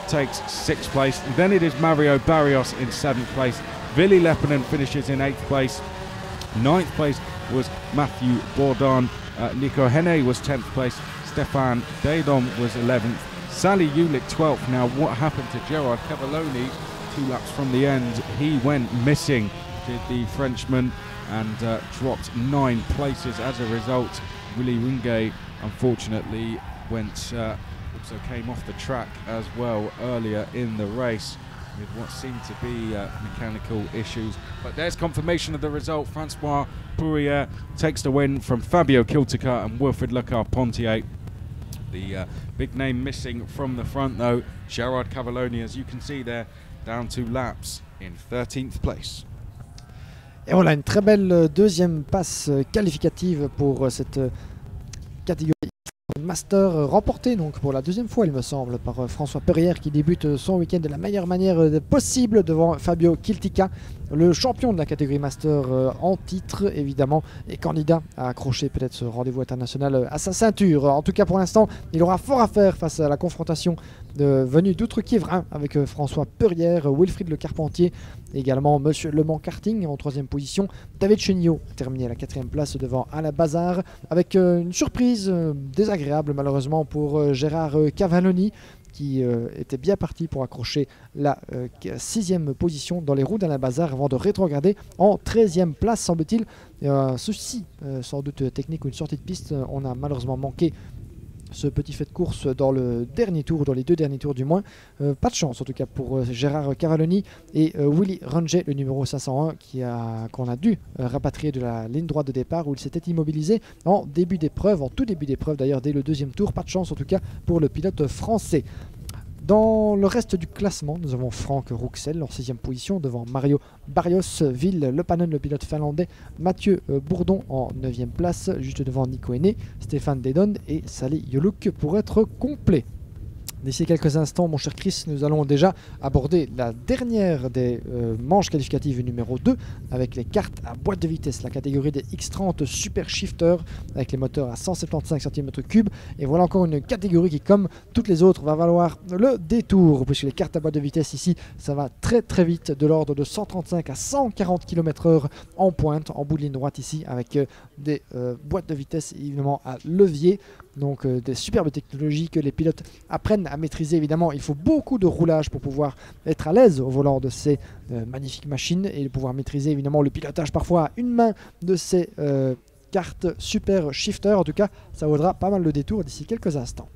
takes 6th place. And then it is Mario Barrios in 7th place. Vili Lepinen finishes in 8th place. 9th place was Matthew Bourdon. Nico Henne was 10th place. Stefan Dedom was 11th. Sally Ulick 12th. Now what happened to Gerard Cavalloni 2 laps from the end? He went missing, did the Frenchman, and dropped 9 places as a result. Willy Ringay unfortunately also came off the track as well earlier in the race with what seemed to be mechanical issues. But there's confirmation of the result. Francois Pourier takes the win from Fabio Kiltica and Wilfried Le Carpentier. The big name missing from the front though, Gerard Cavalloni, as you can see there, down 2 laps in 13th place. Et voilà, une très belle deuxième passe qualificative pour cette catégorie Master, remportée donc pour la 2e fois il me semble par François Perrière qui débute son week-end de la meilleure manière possible devant Fabio Kiltica, le champion de la catégorie Master en titre évidemment et candidat à accrocher peut-être ce rendez-vous international à sa ceinture. En tout cas pour l'instant il aura fort à faire face à la confrontation venue d'Outre-Quiévrain avec François Perrière, Wilfried Le Carpentier, également Monsieur Le Mans Karting en 3e position. David Chenillot terminé à la 4e place devant Alain Bazar avec une surprise désagréable malheureusement pour Gérard Cavalloni qui était bien parti pour accrocher la 6e position dans les roues d'Alain Bazar avant de rétrograder en 13e place semble-t-il. Un souci sans doute technique ou une sortie de piste, on a malheureusement manqué ce petit fait de course dans le dernier tour, dans les 2 derniers tours du moins. Pas de chance en tout cas pour Gérard Cavalloni et Willy Ringay, le numéro 501 qu'on a dû rapatrier de la ligne droite de départ où il s'était immobilisé en début d'épreuve, en tout début d'épreuve d'ailleurs dès le 2e tour. Pas de chance en tout cas pour le pilote français. Dans le reste du classement, nous avons Frank Ruxel en 6e position devant Mario Barrios, Ville Lepanen, le pilote finlandais, Mathieu Bourdon en 9e place, juste devant Nico Henne, Stéphane Dedon et Sally Yoluk pour être complet. D'ici quelques instants, mon cher Chris, nous allons déjà aborder la dernière des manches qualificatives numéro 2 avec les cartes à boîte de vitesse, la catégorie des X30 Super Shifter avec les moteurs à 175 cm3. Et voilà encore une catégorie qui, comme toutes les autres, va valoir le détour, puisque les cartes à boîte de vitesse ici, ça va très vite, de l'ordre de 135 à 140 km/h en pointe, en bout de ligne droite ici, avec des boîtes de vitesse évidemment à levier. Donc des superbes technologies que les pilotes apprennent à maîtriser évidemment. Il faut beaucoup de roulage pour pouvoir être à l'aise au volant de ces magnifiques machines et de pouvoir maîtriser évidemment le pilotage parfois à une main de ces cartes super shifter. En tout cas, ça vaudra pas mal le détour d'ici quelques instants.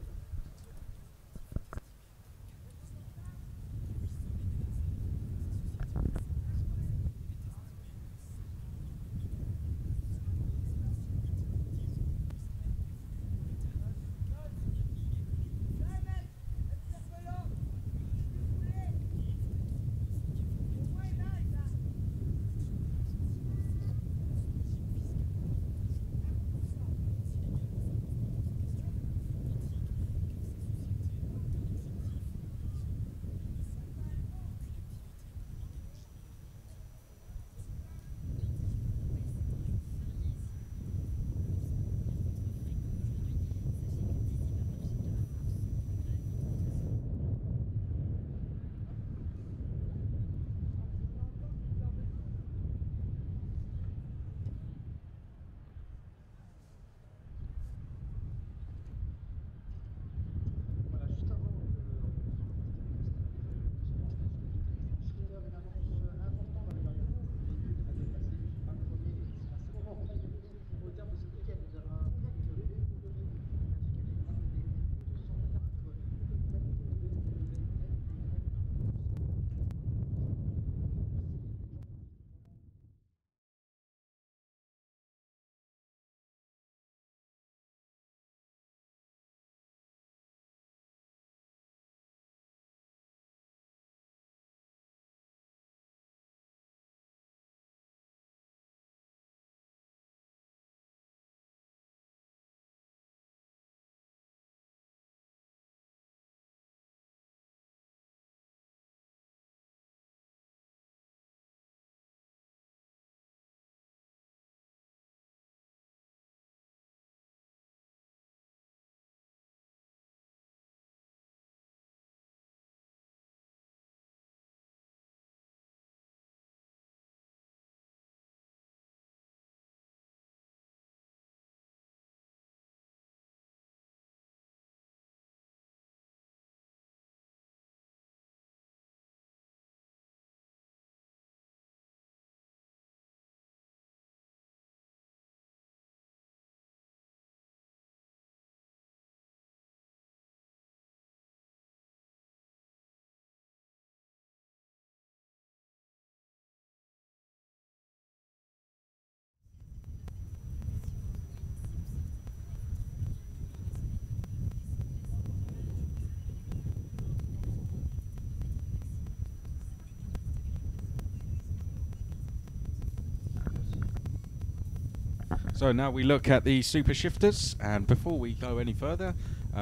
So now we look at the super shifters, and before we go any further,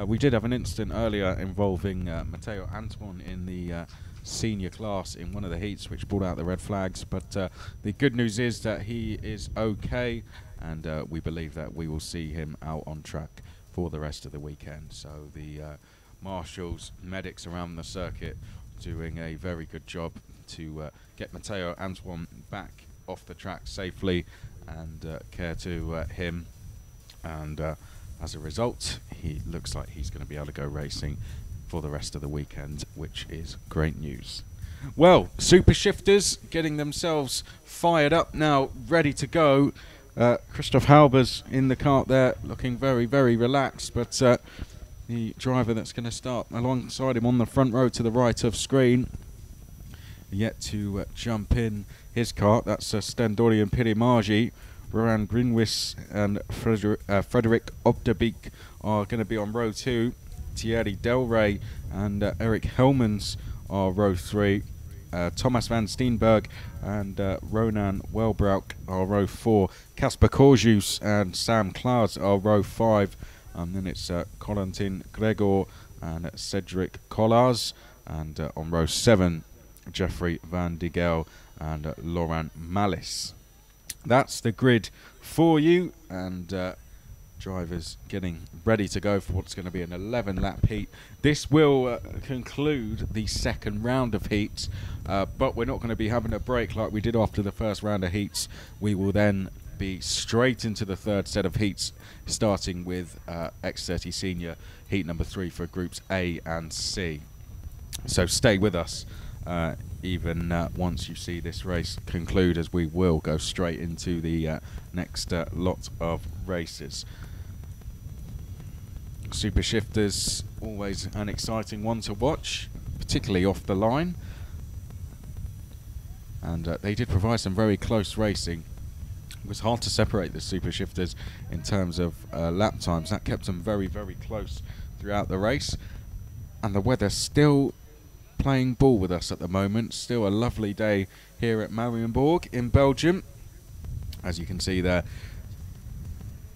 we did have an incident earlier involving Matteo Antoine in the senior class in one of the heats, which brought out the red flags, but the good news is that he is okay, and we believe that we will see him out on track for the rest of the weekend. So the marshals, medics around the circuit doing a very good job to get Matteo Antoine back off the track safely and care to him, and as a result he looks like he's going to be able to go racing for the rest of the weekend, which is great news. Well, super shifters getting themselves fired up now, ready to go. Christoph Halber's in the kart there, looking very, very relaxed, but the driver that's going to start alongside him on the front row to the right of screen, yet to jump in his kart. That's Stendorian Pirimagi. Rohan Grinwis and Frederick Obderbeek are going to be on row 2. Thierry Delray and Eric Helmans are row 3. Thomas van Steenberg and Ronan Welbroek are row 4. Casper Korjus and Sam Klaas are row 5. And then it's Corentin Gregor and Cedric Collars. And on row 7, Jeffrey Van Digel and Laurent Malice. That's the grid for you, and drivers getting ready to go for what's going to be an 11-lap heat. This will conclude the second round of heats, but we're not going to be having a break like we did after the first round of heats. We will then be straight into the third set of heats, starting with X30 Senior heat number 3 for groups A and C. So stay with us even once you see this race conclude, as we will go straight into the next lot of races. Super shifters, always an exciting one to watch, particularly off the line, and they did provide some very close racing. It was hard to separate the super shifters in terms of lap times. That kept them very, very close throughout the race, and the weather still playing ball with us at the moment. Still a lovely day here at Marienborg in Belgium. As you can see there,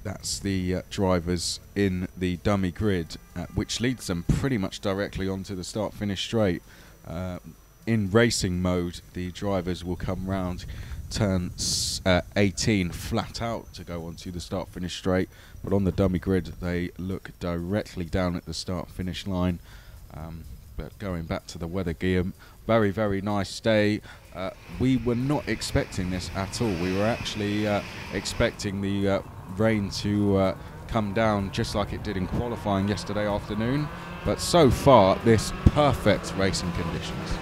that's the drivers in the dummy grid, which leads them pretty much directly onto the start-finish straight. In racing mode, the drivers will come round turn 18 flat out to go onto the start-finish straight, but on the dummy grid they look directly down at the start-finish line. But going back to the weather, Guillaume, very, very nice day. We were not expecting this at all. We were actually expecting the rain to come down just like it did in qualifying yesterday afternoon. But so far, this perfect racing conditions.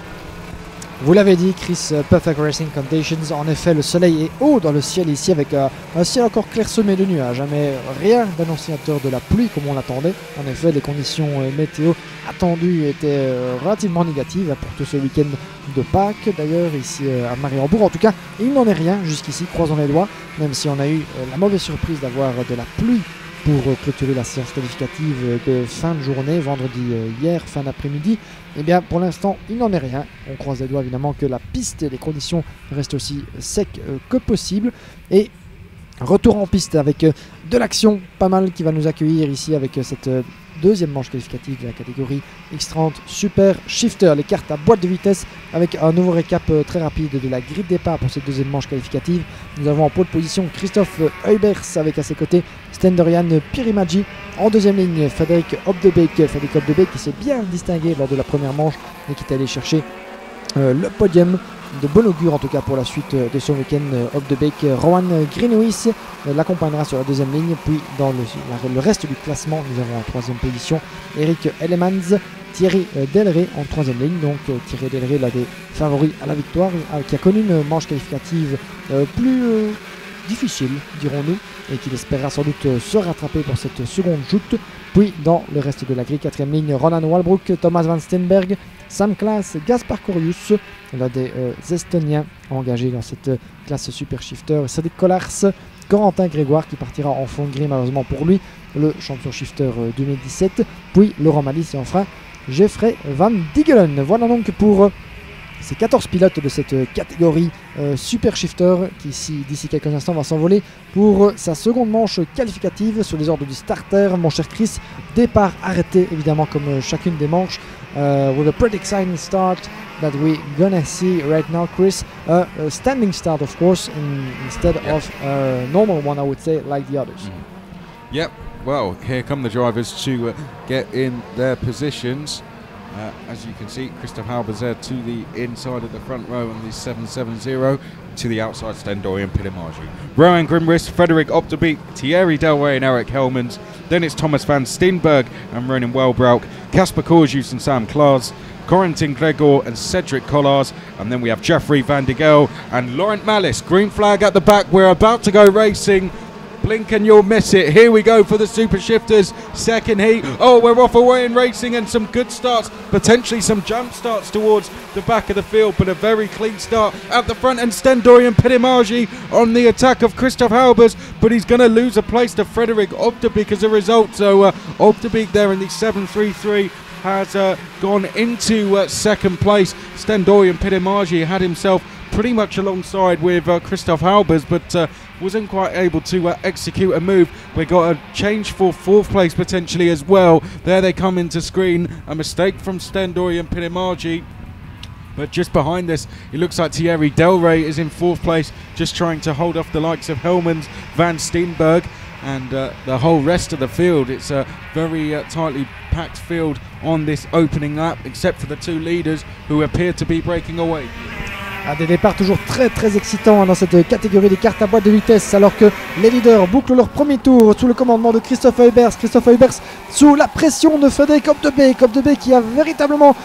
Vous l'avez dit, Chris, perfect racing conditions. En effet, le soleil est haut dans le ciel ici, avec un ciel encore clairsemé de nuages, mais rien d'annonciateur de la pluie comme on l'attendait. En effet, les conditions météo attendues étaient relativement négatives pour tout ce week-end de Pâques. D'ailleurs, ici à Marienborg, en tout cas, il n'en est rien jusqu'ici, croisons les doigts, même si on a eu la mauvaise surprise d'avoir de la pluie pour clôturer la séance qualificative de fin de journée, vendredi hier, fin d'après-midi. Eh bien, pour l'instant, il n'en est rien. On croise les doigts évidemment que la piste et les conditions restent aussi secs que possible. Et retour en piste avec de l'action, pas mal, qui va nous accueillir ici avec cette deuxième manche qualificative de la catégorie X30 Super Shifter. Les cartes à boîte de vitesse avec un nouveau récap très rapide de la grille de départ pour cette deuxième manche qualificative. Nous avons en pole position Christophe Heubers avec à ses côtés Stendorian Pirimagi. En deuxième ligne, Frédéric Obderbeek qui s'est bien distingué lors de la première manche et qui est allé chercher le podium. De bon augure en tout cas pour la suite de son week-end. Obderbeek, Rohan Grinwis l'accompagnera sur la deuxième ligne, puis dans le reste du classement nous avons en troisième position Eric Ellemans, Thierry Delray en troisième ligne. Donc Thierry Delray, l'un des favoris à la victoire, qui a connu une manche qualificative plus difficile, dirons-nous, et qu'il espérera sans doute se rattraper pour cette seconde joute. Puis dans le reste de la grille, quatrième ligne, Ronan Walbroek, Thomas van Steenberg, Sam Klaas, Gaspar Korjus, l'un des Estoniens engagés dans cette classe Super Shifter, Cédric Collars, Corentin Grégoire qui partira en fond gris malheureusement pour lui, le champion Shifter 2017, puis Laurent Malice et enfin Jeffrey Van Digelen. Voilà donc pour ces 14 pilotes de cette catégorie Super Shifter qui d'ici quelques instants va s'envoler pour sa seconde manche qualificative sur les ordres du starter. Mon cher Chris, départ arrêté évidemment comme chacune des manches, with a pretty exciting start that we're gonna see right now, Chris. A standing start, of course, instead of a normal one, I would say, like the others. Yep, well, here come the drivers to get in their positions. As you can see, Christoph Halber's there to the inside of the front row on the 770, to the outside Stendorian Pilimagi. Rowan Grimris, Frederick Opterbeek, Thierry Delray and Eric Helmans. Then it's Thomas van Steenberg and Ronan Welbroek, Casper Corjus and Sam Klaas, Corentin Gregor and Cedric Collars, and then we have Jeffrey Van de Gel and Laurent Malice. Green flag at the back, we're about to go racing. Blink and you'll miss it. Here we go for the Super Shifters second heat. Oh, we're off away in racing and some good starts, potentially some jump starts towards the back of the field, but a very clean start at the front, and Stendorian Pilimagi on the attack of Christoph Halbers, but he's going to lose a place to Frederick Opterbeek as a result. So Opterbeek there in the 733 has gone into second place. Stendorian Pilimagi had himself pretty much alongside with Christoph Halbers, but wasn't quite able to execute a move. We got a change for fourth place potentially as well. There they come into screen. A mistake from Stendorian Pilimagi. But just behind this, it looks like Thierry Delray is in fourth place, just trying to hold off the likes of Helmans, Van Steenberg, and the whole rest of the field. It's a very tightly packed field on this opening lap, except for the two leaders who appear to be breaking away. Des départs toujours très excitants dans cette catégorie des cartes à boîte de vitesse, alors que les leaders bouclent leur premier tour sous le commandement de Christoph Heubers. Christoph Heubers sous la pression de Frederick Opterbeek. Opterbeek qui a véritablement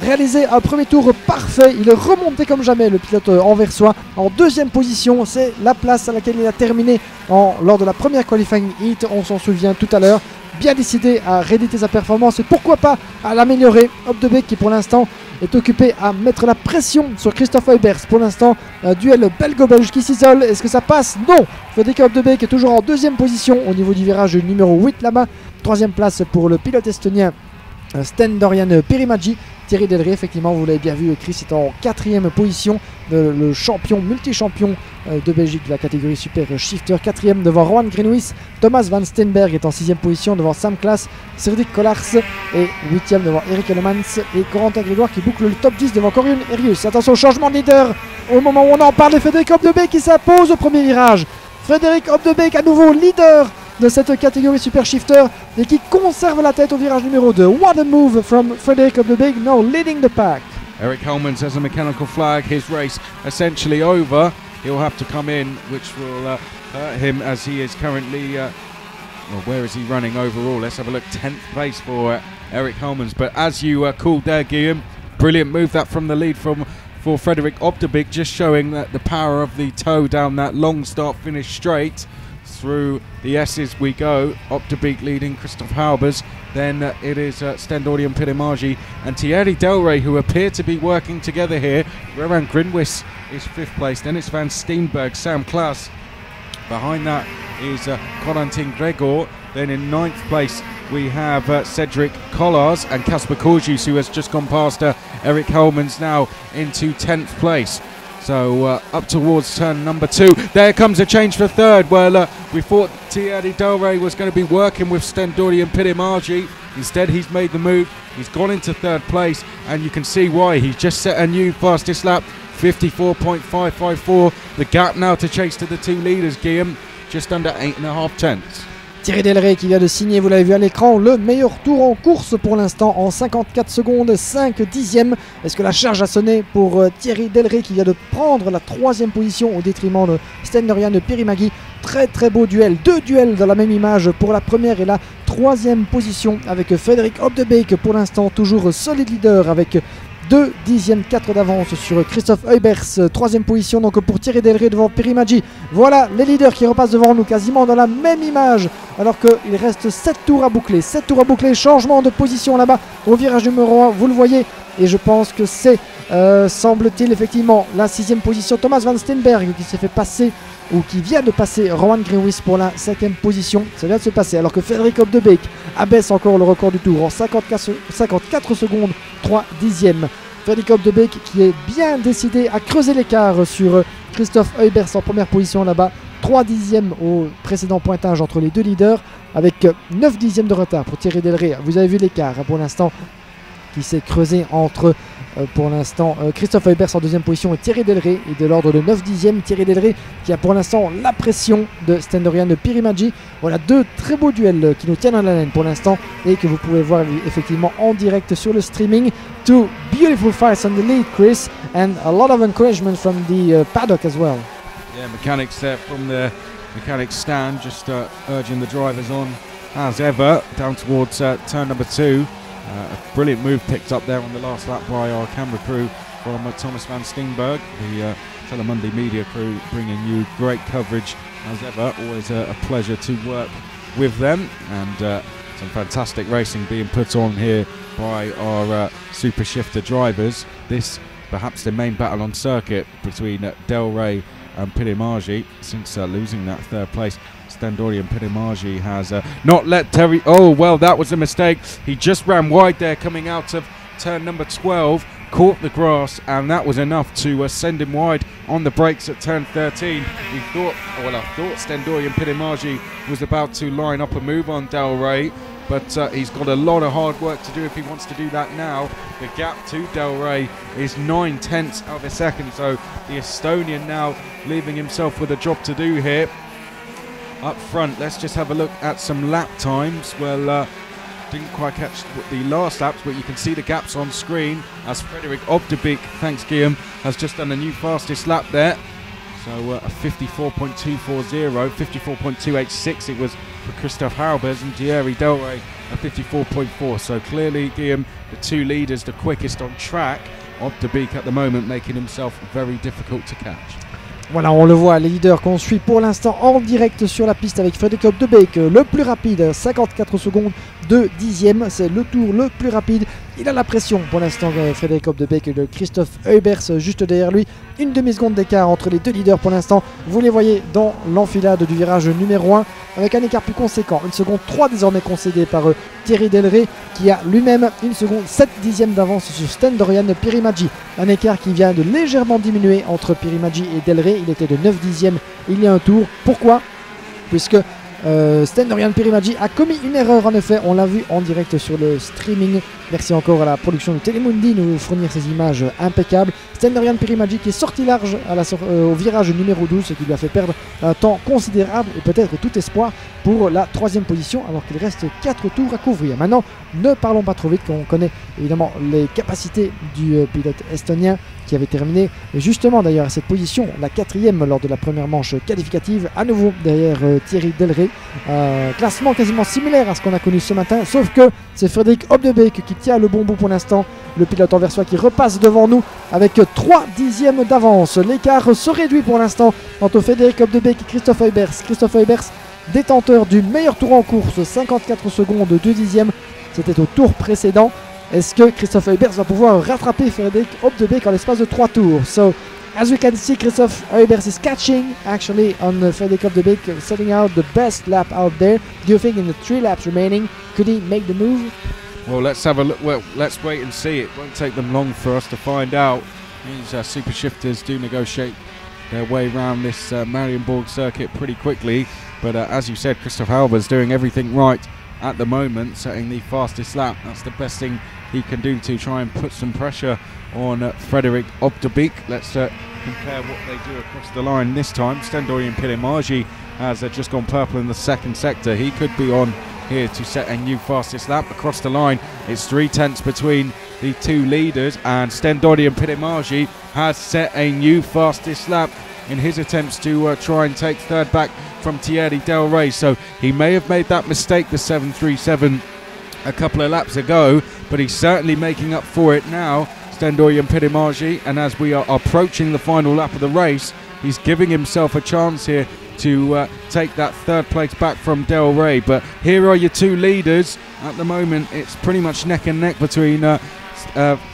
réalisé un premier tour parfait. Il est remonté comme jamais, le pilote anversois, en deuxième position. C'est la place à laquelle il a terminé lors de la première qualifying heat, on s'en souvient tout à l'heure. Bien décidé à rééditer sa performance et pourquoi pas à l'améliorer. Opterbeek qui pour l'instant est occupé à mettre la pression sur Christoph Heubers. Pour l'instant, duel belgo-belge qui s'isole. Est-ce que ça passe? Non. Frederick Opterbeek est toujours en deuxième position au niveau du virage numéro 8 là-bas. Troisième place pour le pilote estonien Stendorian Pilimagi. Thierry Delray, effectivement, vous l'avez bien vu, Chris est en quatrième position, le champion, multi-champion de Belgique de la catégorie Super Shifter. Quatrième devant Rowan Greenwis. Thomas Van Steenberg est en sixième position devant Sam Klaas, Cedric Collars, et huitième devant Eric Helmans et Corentin Grégoire qui boucle le top 10 devant Corian Erius. Attention, changement de leader au moment où on en parle de Frederick Opterbeek qui s'impose au premier virage. Frederick Opterbeek à nouveau leader de cette catégorie Super Shifter et qui conserve la tête au virage numéro 2. What a move from Frederick Opterbeek, now leading the pack. Eric Helmans has a mechanical flag, his race essentially over. He'll have to come in, which will hurt him as he is currently, well, where is he running overall? Let's have a look, 10th place for Eric Helmans. But as you called there, Guillaume, brilliant move that from the lead for Frederick Opterbeek, just showing that the power of the toe down that long start finish straight. Through the S's we go. Opterbeek leading Christoph Halbers. Then it is Stendorian Pilimagi and Thierry Delray who appear to be working together here. Rowan Grinwis is fifth place. Then it's Van Steenberg, Sam Klaas. Behind that is Corentin Gregor. Then in ninth place we have Cedric Collars and Casper Corjus, who has just gone past Eric Helmans, now into 10th place. So up towards turn number 2. There comes a change for third. Well, we thought Thierry Delray was going to be working with Stendorian Pilimagi. Instead, he's made the move. He's gone into third place, and you can see why. He's just set a new fastest lap, 54.554. The gap now to chase to the two leaders, Guillaume, just under 8.5 tenths. Thierry Delray qui vient de signer, vous l'avez vu à l'écran, le meilleur tour en course pour l'instant en 54 secondes, 5 dixièmes. Est-ce que la charge a sonné pour Thierry Delray qui vient de prendre la troisième position au détriment de Stendorian Pilimagi? Très beau duel, deux duels dans la même image pour la première et la troisième position avec Frederick Opterbeek pour l'instant toujours solide leader avec 2 dixièmes 4 d'avance sur Christoph Heubers. Troisième position donc pour Thierry Delray devant Pilimagi. Voilà les leaders qui repassent devant nous quasiment dans la même image alors qu'il reste 7 tours à boucler. 7 tours à boucler, changement de position là-bas au virage numéro 1, vous le voyez. Et je pense que c'est, semble-t-il, effectivement la sixième position. Thomas Van Steenberg qui s'est fait passer ou qui vient de passer Rowan Greenwis pour la 5e position. Ça vient de se passer alors que Frederick Opterbeek abaisse encore le record du tour en 54 secondes 3 dixièmes. Frédéric Obdebeek qui est bien décidé à creuser l'écart sur Christophe Heubers en première position là-bas. 3 dixièmes au précédent pointage entre les deux leaders avec 9 dixièmes de retard pour Thierry Delray. Vous avez vu l'écart pour l'instant qui s'est creusé entre pour l'instant Christophe Heubers en deuxième position et Thierry Delray est de l'ordre de 9 dixièmes. Thierry Delray qui a pour l'instant la pression de Stendorian de Pirimadji. Voilà deux très beaux duels qui nous tiennent à la laine pour l'instant et que vous pouvez voir effectivement en direct sur le streaming. Two beautiful fights on the lead, Chris, and a lot of encouragement from the paddock as well. Yeah, mechanics there from the mechanics stand just urging the drivers on as ever down towards turn number 2. A brilliant move picked up there on the last lap by our camera crew from Thomas van Steenberg, the Telemundi media crew, bringing you great coverage as ever. Always a pleasure to work with them, and some fantastic racing being put on here by our super shifter drivers. This perhaps the main battle on circuit between Delray and Pirimadji since losing that third place. Stendorian Pirimadji has not let Terry... Oh, well, that was a mistake. He just ran wide there coming out of turn number 12, caught the grass, and that was enough to send him wide on the brakes at turn 13. We thought, well, I thought Stendorian Pirimadji was about to line up a move on Delray, but he's got a lot of hard work to do if he wants to do that now. The gap to Delray is 9/10 of a second, so the Estonian now leaving himself with a job to do here. Up front, let's just have a look at some lap times. Well, didn't quite catch the last laps, but you can see the gaps on screen as Frédéric Obdebeek, thanks Guillaume, has just done a new fastest lap there. So a 54.240, 54.286 it was for Christophe Heubers, and Thierry Delray a 54.4. So clearly, Guillaume, the two leaders, the quickest on track. Obdebeek at the moment making himself very difficult to catch. Voilà, on le voit, les leaders qu'on suit pour l'instant en direct sur la piste avec Frédéric Obdebeek, le plus rapide, 54 secondes de dixième, c'est le tour le plus rapide. Il a la pression pour l'instant, Frédéric Obdebeek, de Christophe Heubers juste derrière lui. Une demi-seconde d'écart entre les deux leaders pour l'instant. Vous les voyez dans l'enfilade du virage numéro 1 avec un écart plus conséquent. 1 seconde 3 désormais concédé par Thierry Delray qui a lui-même 1 seconde 7 dixièmes d'avance sur Stendorian Pirimadji. Un écart qui vient de légèrement diminuer entre Pirimadji et Delray. Il était de 9 dixièmes il y a un tour. Pourquoi ? Puisque Stendorian Pirimadji a commis une erreur en effet, on l'a vu en direct sur le streaming. Merci encore à la production de Telemundi de nous fournir ces images impeccables. Stendorian Pirimadji qui est sorti large à au virage numéro 12, ce qui lui a fait perdre un temps considérable et peut-être tout espoir pour la 3e position alors qu'il reste 4 tours à couvrir. Maintenant, ne parlons pas trop vite, qu'on connaît évidemment les capacités du pilote estonien qui avait terminé justement d'ailleurs à cette position, la 4e lors de la première manche qualificative, à nouveau derrière Thierry Delray. Classement quasiment similaire à ce qu'on a connu ce matin, sauf que c'est Frédéric Obdebeek qui tient le bon bout pour l'instant, le pilote anversois qui repasse devant nous avec 3 dixièmes d'avance. L'écart se réduit pour l'instant entre Frédéric Obdebeek et Christophe Heubers. Christophe Heubers, détenteur du meilleur tour en course, 54 secondes 2 dixièmes, c'était au tour précédent. Est-ce que Christophe Heubers va pouvoir rattraper Frédéric Obdebeek en l'espace de 3 tours? So, as we can see, Christophe Heubers is catching actually on Frédéric Obdebeek, setting out the best lap out there. Do you think in the 3 laps remaining, could he make the move? Well, let's have a look. Well, let's wait and see. It won't take them long for us to find out. These super shifters do negotiate their way around this Marienborg circuit pretty quickly. But as you said, Christophe Heubers doing everything right at the moment, setting the fastest lap. That's the best thing he can do to try and put some pressure on Frédéric Obdebeek. Let's compare what they do across the line this time. Stendorian Pirimadji has just gone purple in the second sector. He could be on here to set a new fastest lap across the line. It's 3/10 between the two leaders, and Stendorian Pirimadji has set a new fastest lap in his attempts to try and take third back from Thierry Delray. So he may have made that mistake, the 737, a couple of laps ago, but he's certainly making up for it now, Stendorian Pirimadji. And as we are approaching the final lap of the race, he's giving himself a chance here to take that third place back from Delray. But here are your two leaders. At the moment, it's pretty much neck and neck between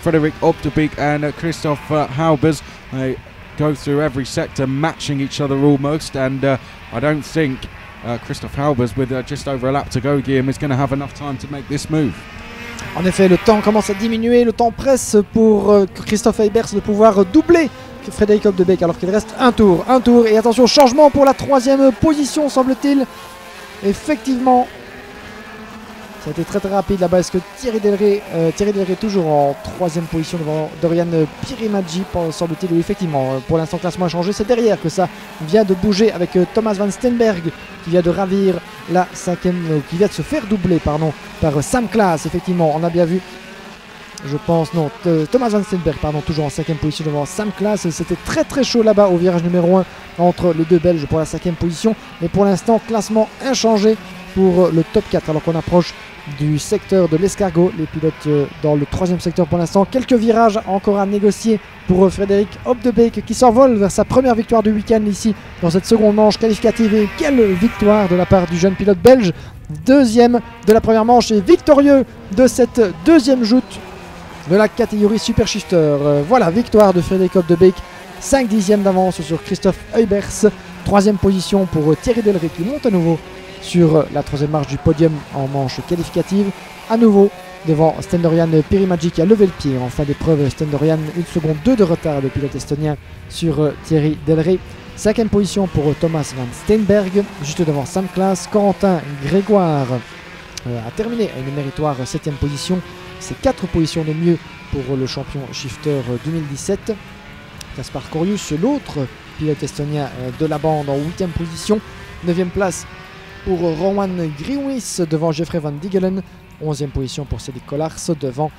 Frédéric Obdebeek and Christophe Heubers. They go through every sector, matching each other almost, and I don't think Christophe Heubers, with just over a lap to go, Guillaume, is going to have enough time to make this move. En effet, le temps commence à diminuer, le temps presse pour Christophe Eybers de pouvoir doubler Frédéric Hopdebeek alors qu'il reste un tour. Et attention, changement pour la 3e position semble-t-il. Effectivement, ça a été très rapide là-bas. Est-ce que Thierry Delray toujours en 3e position devant Dorian Pirimaggi, semble-t-il. Oui, effectivement, pour l'instant, classement a changé. C'est derrière que ça vient de bouger avec Thomas Van Steenberg qui vient de ravir la 5e, qui vient de se faire doubler par Sam Klaas. Effectivement, on a bien vu. Je pense, non, Thomas Van Steenberg, toujours en 5e position devant Sam Klaas. C'était très chaud là-bas au virage numéro 1 entre les deux Belges pour la 5e position. Mais pour l'instant, classement inchangé pour le top 4 alors qu'on approche du secteur de l'escargot. Les pilotes dans le 3e secteur pour l'instant. Quelques virages encore à négocier pour Frédéric Hopdebeek qui s'envole vers sa première victoire du week-end ici dans cette seconde manche qualificative. Et quelle victoire de la part du jeune pilote belge. 2e de la première manche et victorieux de cette 2e joute de la catégorie Super Shifter. Voilà, victoire de Frédéric Hopdebeek, 5 dixièmes d'avance sur Christophe Eybers. 3e position pour Thierry Delray qui monte à nouveau sur la 3e marche du podium en manche qualificative. À nouveau devant Stendorian Pirimaggi qui a levé le pied en fin d'épreuve. Stendorian 1 seconde 2 de retard, le pilote estonien sur Thierry Delray. 5e position pour Thomas Van Steenberg, juste devant Sam Klaas. Corentin Grégoire a terminé à une méritoire 7e position. C'est 4 positions de mieux pour le champion shifter 2017. Kaspar Korjus, l'autre pilote estonien de la bande, en 8e position. 9e place pour Rowan Greenwis devant Jeffrey Van Diggelen. 11e position pour Cédric Collars devant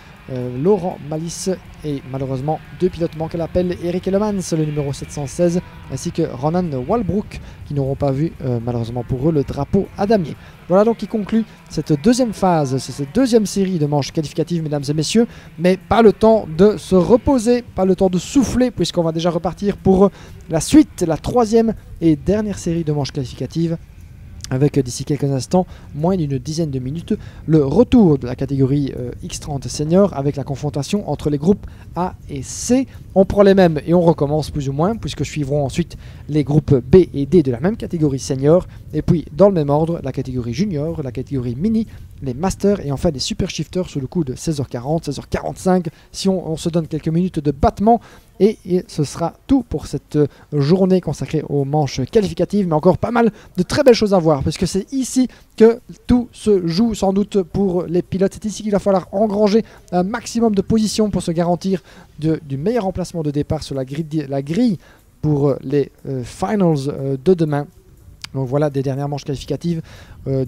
Laurent Malice. Et malheureusement, 2 pilotes manquent à l'appel. Eric Elemans, le numéro 716, ainsi que Ronan Walbrook, qui n'auront pas vu malheureusement pour eux le drapeau à damier. Voilà donc qui conclut cette 2e phase, c'est cette 2e série de manches qualificatives, mesdames et messieurs. Mais pas le temps de se reposer, pas le temps de souffler, puisqu'on va déjà repartir pour la suite, la 3e et dernière série de manches qualificatives. Avec d'ici quelques instants, moins d'une dizaine de minutes, le retour de la catégorie X30 Senior avec la confrontation entre les groupes A et C. On prend les mêmes et on recommence plus ou moins, puisque suivront ensuite les groupes B et D de la même catégorie Senior. Et puis, dans le même ordre, la catégorie Junior, la catégorie Mini, les Masters et enfin les Super Shifters sous le coup de 16h40, 16h45, si on se donne quelques minutes de battement. Et ce sera tout pour cette journée consacrée aux manches qualificatives, mais encore pas mal de très belles choses à voir, parce que c'est ici que tout se joue sans doute pour les pilotes. C'est ici qu'il va falloir engranger un maximum de positions pour se garantir du meilleur emplacement de départ sur la grille pour les finals de demain. Donc voilà des dernières manches qualificatives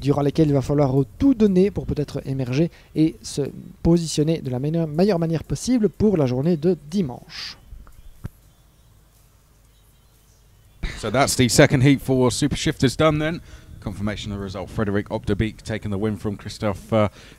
durant lesquelles il va falloir tout donner pour peut-être émerger et se positionner de la meilleure manière possible pour la journée de dimanche. So that's the second heat for Super Shifters done then. Confirmation of the result. Frédéric Hopdebeek taking the win from Christophe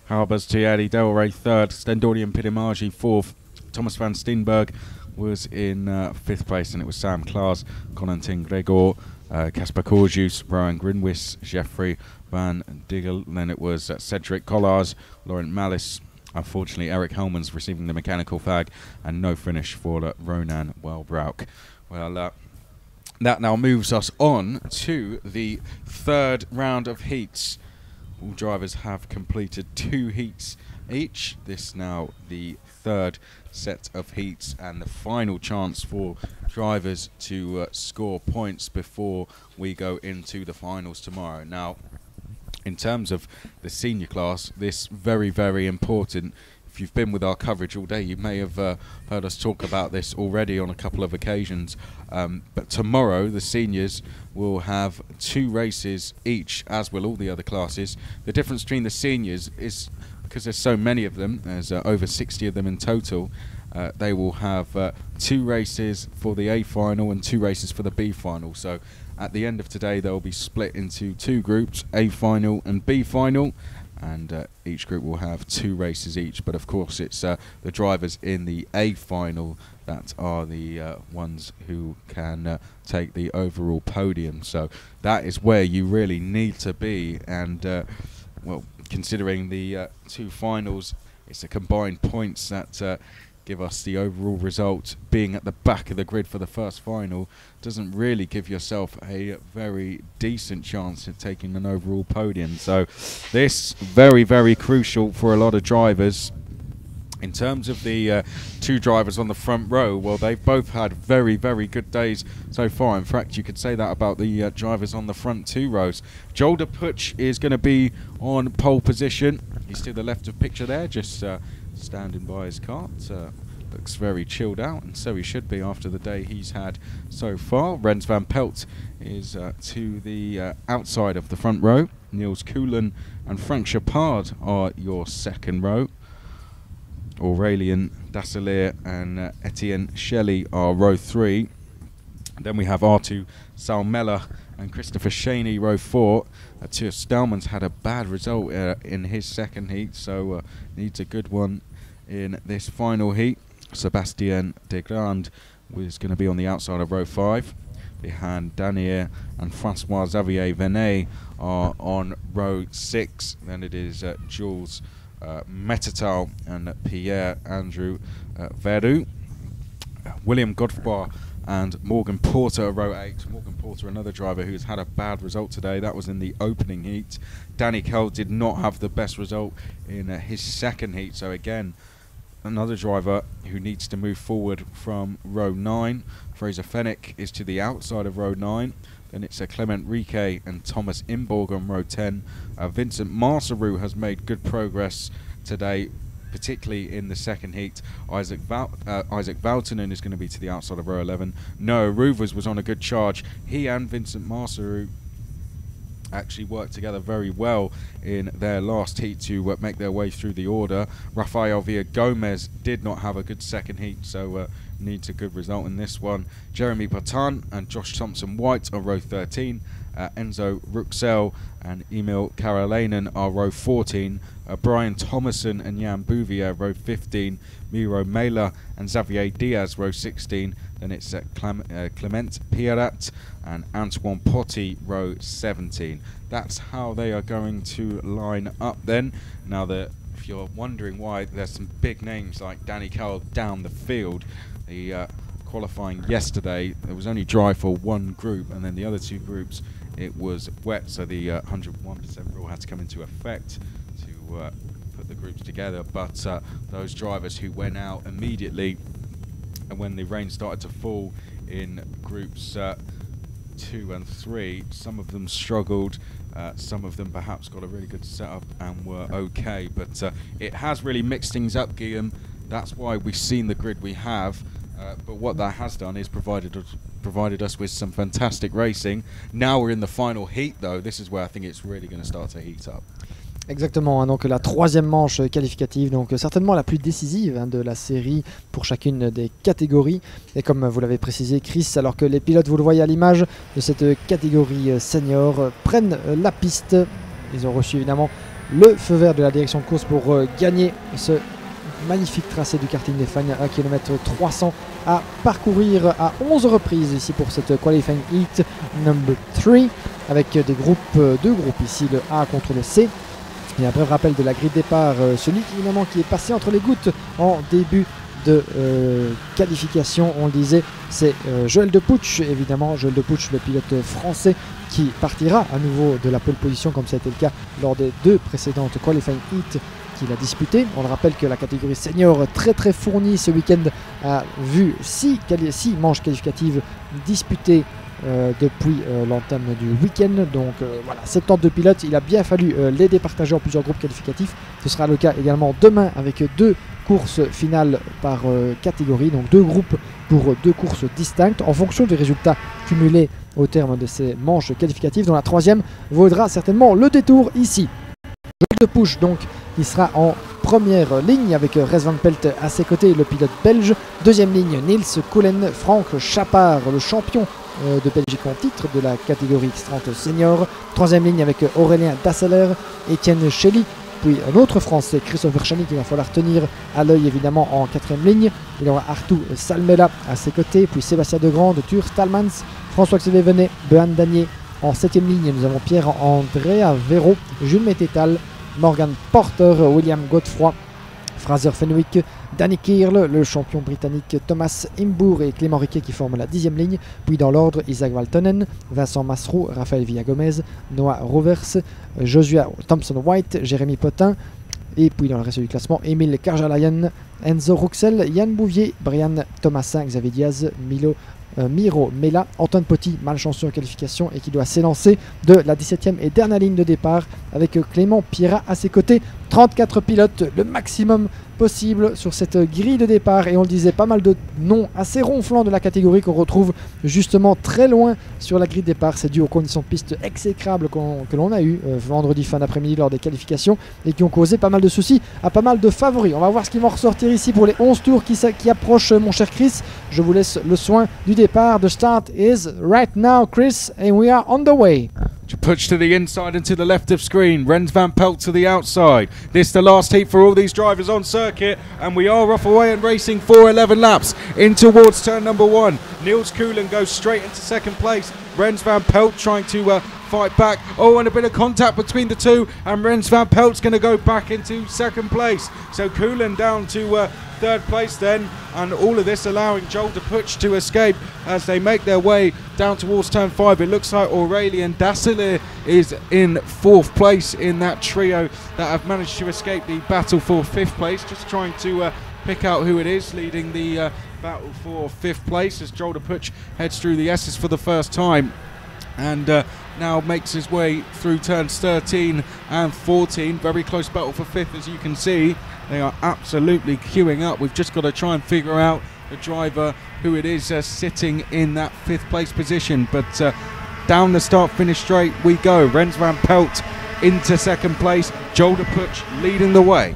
Harbers. Thierry Delray third. Stendorian Pirimaggi fourth. Thomas Van Steenberg was in 5th place, and it was Sam Klaas, Corentin Gregor, Kaspar Korjus, Rowan Greenwis, Jeffrey Van Diggel. Then it was Cedric Collars, Laurent Malice. Unfortunately, Eric Hellman's receiving the mechanical fag, and no finish for Ronan Welbrook. Well, that now moves us on to the 3rd round of heats. All drivers have completed 2 heats each. This now the 3rd set of heats and the final chance for drivers to score points before we go into the finals tomorrow. Now, in terms of the senior class, this very important. If you've been with our coverage all day, you may have heard us talk about this already on a couple of occasions. But tomorrow, the seniors will have 2 races each, as will all the other classes. The difference between the seniors is, because there's so many of them, there's over 60 of them in total, they will have 2 races for the A final and 2 races for the B final. So at the end of today, they'll be split into 2 groups, A final and B final. And each group will have 2 races each, but of course it's the drivers in the A final that are the ones who can take the overall podium. So that is where you really need to be, and well, considering the 2 finals, it's the combined points that give us the overall result. Being at the back of the grid for the first final doesn't really give yourself a very decent chance at taking an overall podium. So this very, very crucial for a lot of drivers. In terms of the two drivers on the front row, well, they've both had very, very good days so far. In fact, you could say that about the drivers on the front two rows. Joel de Puch is going to be on pole position. He's to the left of picture there, just standing by his cart. Looks very chilled out, and so he should be after the day he's had so far. Rens van Pelt is to the outside of the front row. Niels Koelen and Frank Chapard are your second row. Aurélien Dasselier and Etienne Shelley are row 3. Then we have Artu Salmela and Christopher Shaney, row 4. Tuur Stelmans had a bad result in his second heat, so needs a good one in this final heat. Sebastien Degrand was going to be on the outside of row 5. Behind Danier and Francois Xavier Venet are on row 6. Then it is Jules Metatal and Pierre-Andrew Verdu. William Godfroy and Morgan Porter, row 8. Morgan Porter, another driver who's had a bad result today. That was in the opening heat. Danny Kell did not have the best result in his second heat. So again, another driver who needs to move forward from row 9. Fraser Fennick is to the outside of row 9. Then it's Clement Riquet and Thomas Imborg on row 10. Vincent Marceau has made good progress today, particularly in the second heat. Isaac Valtonen is going to be to the outside of row 11. Noah Rouvers was on a good charge. He and Vincent Marceau actually worked together very well in their last heat to make their way through the order. Rafael Villa-Gomez did not have a good second heat, so needs a good result in this one. Jeremy Patan and Josh Thompson-White are row 13. Enzo Ruxel and Emil Karalainen are row 14. Brian Thomason and Jan Bouvier, row 15. Miro Mela and Xavier Diaz, row 16. Then it's Clement Pierrat and Antoine Potty, row 17. That's how they are going to line up then. Now, if you're wondering why there's some big names like Danny Cowell down the field, the qualifying yesterday, there was only dry for one group, and then the other two groups it was wet, so the 101% rule had to come into effect to put the groups together. But those drivers who went out immediately, and when the rain started to fall in groups 2 and 3, some of them struggled, some of them perhaps got a really good setup and were okay, but it has really mixed things up, Guillaume. That's why we've seen the grid we have, but what that has done is provided us with some fantastic racing. Now we're in the final heat though. This is where I think it's really going to start to heat up. Exactement, hein, donc la troisième manche qualificative, donc certainement la plus décisive hein, de la série pour chacune des catégories. Et comme vous l'avez précisé Chris, alors que les pilotes, vous le voyez à l'image de cette catégorie senior, prennent la piste, ils ont reçu évidemment le feu vert de la direction de course pour gagner ce magnifique tracé du karting d'Espagne, 1 km 300 à parcourir à 11 reprises ici pour cette qualifying heat number 3 avec des groupes, deux groupes ici, le A contre le C. Et un bref rappel de la grille de départ, celui évidemment qui est passé entre les gouttes en début de qualification, on le disait, c'est Joël de Puch, évidemment, Joël de Puch, le pilote français qui partira à nouveau de la pole position comme ça a été le cas lors des deux précédentes qualifying heat qu'il a disputé. On le rappelle que la catégorie senior très fournie ce week-end a vu 6 manches qualificatives disputées depuis l'entame du week-end. Donc voilà, 72 pilotes, il a bien fallu les départager en plusieurs groupes qualificatifs. Ce sera le cas également demain avec 2 courses finales par catégorie, donc 2 groupes pour 2 courses distinctes en fonction des résultats cumulés au terme de ces manches qualificatives, dont la troisième vaudra certainement le détour ici. Joël de Puch donc qui sera en première ligne avec Rens van Pelt à ses côtés, le pilote belge. Deuxième ligne, Niels Koelen, Frank Chapard, le champion de Belgique en titre de la catégorie X30 senior. Troisième ligne avec Aurélien Dasselier, Etienne Shelley, puis un autre français, Christopher Shaney, qu'il va falloir tenir à l'œil évidemment en quatrième ligne. Il y aura Artu Salmela à ses côtés, puis Sébastien Degrand, Tuur Stelmans, François-Xavier Venet, Behan Danier. En septième ligne, nous avons Pierre-Andrea Véro, Jules Mététal, Morgan Porter, William Godefroy, Fraser Fenwick, Danny Kearl, le champion britannique Thomas Imbourg et Clément Riquet qui forment la 10e ligne. Puis dans l'ordre, Isaac Valtonen, Vincent Masseroux, Raphaël Villagomez, Noah Rovers, Joshua Thompson-White, Jérémy Potin. Et puis dans le reste du classement, Émile Karjalayan, Enzo Ruxel, Yann Bouvier, Brian Thomasin, Xavier Diaz, Miro Mela, Antoine Poty, malchanceux en qualification et qui doit s'élancer de la 17e et dernière ligne de départ avec Clément Pierrat à ses côtés. 34 pilotes, le maximum possible sur cette grille de départ, et on le disait, pas mal de noms assez ronflants de la catégorie qu'on retrouve justement très loin sur la grille de départ. C'est dû aux conditions de piste exécrables que l'on a eu vendredi fin d'après-midi lors des qualifications et qui ont causé pas mal de soucis à pas mal de favoris. On va voir ce qui va ressortir ici pour les 11 tours qui approchent, mon cher Chris. Je vous laisse le soin du départ. The start is right now, Chris, and we are on the way. Push to the inside and to the left of screen. Rens van Pelt to the outside. This the last heat for all these drivers on circuit, and we are off away and racing for 11 laps in towards turn number 1. Niels Kuhlen goes straight into second place. Rens van Pelt trying to fight back. Oh, and a bit of contact between the two, and Rens van Pelt's going to go back into second place. So Kuhlen down to third place then, and all of this allowing Joel de Puig to escape as they make their way down towards turn 5. It looks like Aurélien Dassler is in fourth place in that trio that have managed to escape the battle for fifth place. Just trying to pick out who it is leading the battle for fifth place as Joel de Puig heads through the S's for the first time and now makes his way through turns 13 and 14. Very close battle for fifth, as you can see. They are absolutely queuing up. We've just got to try and figure out the driver who it is sitting in that fifth place position. But down the start finish straight we go. Rens van Pelt into second place. Joel de Puig leading the way.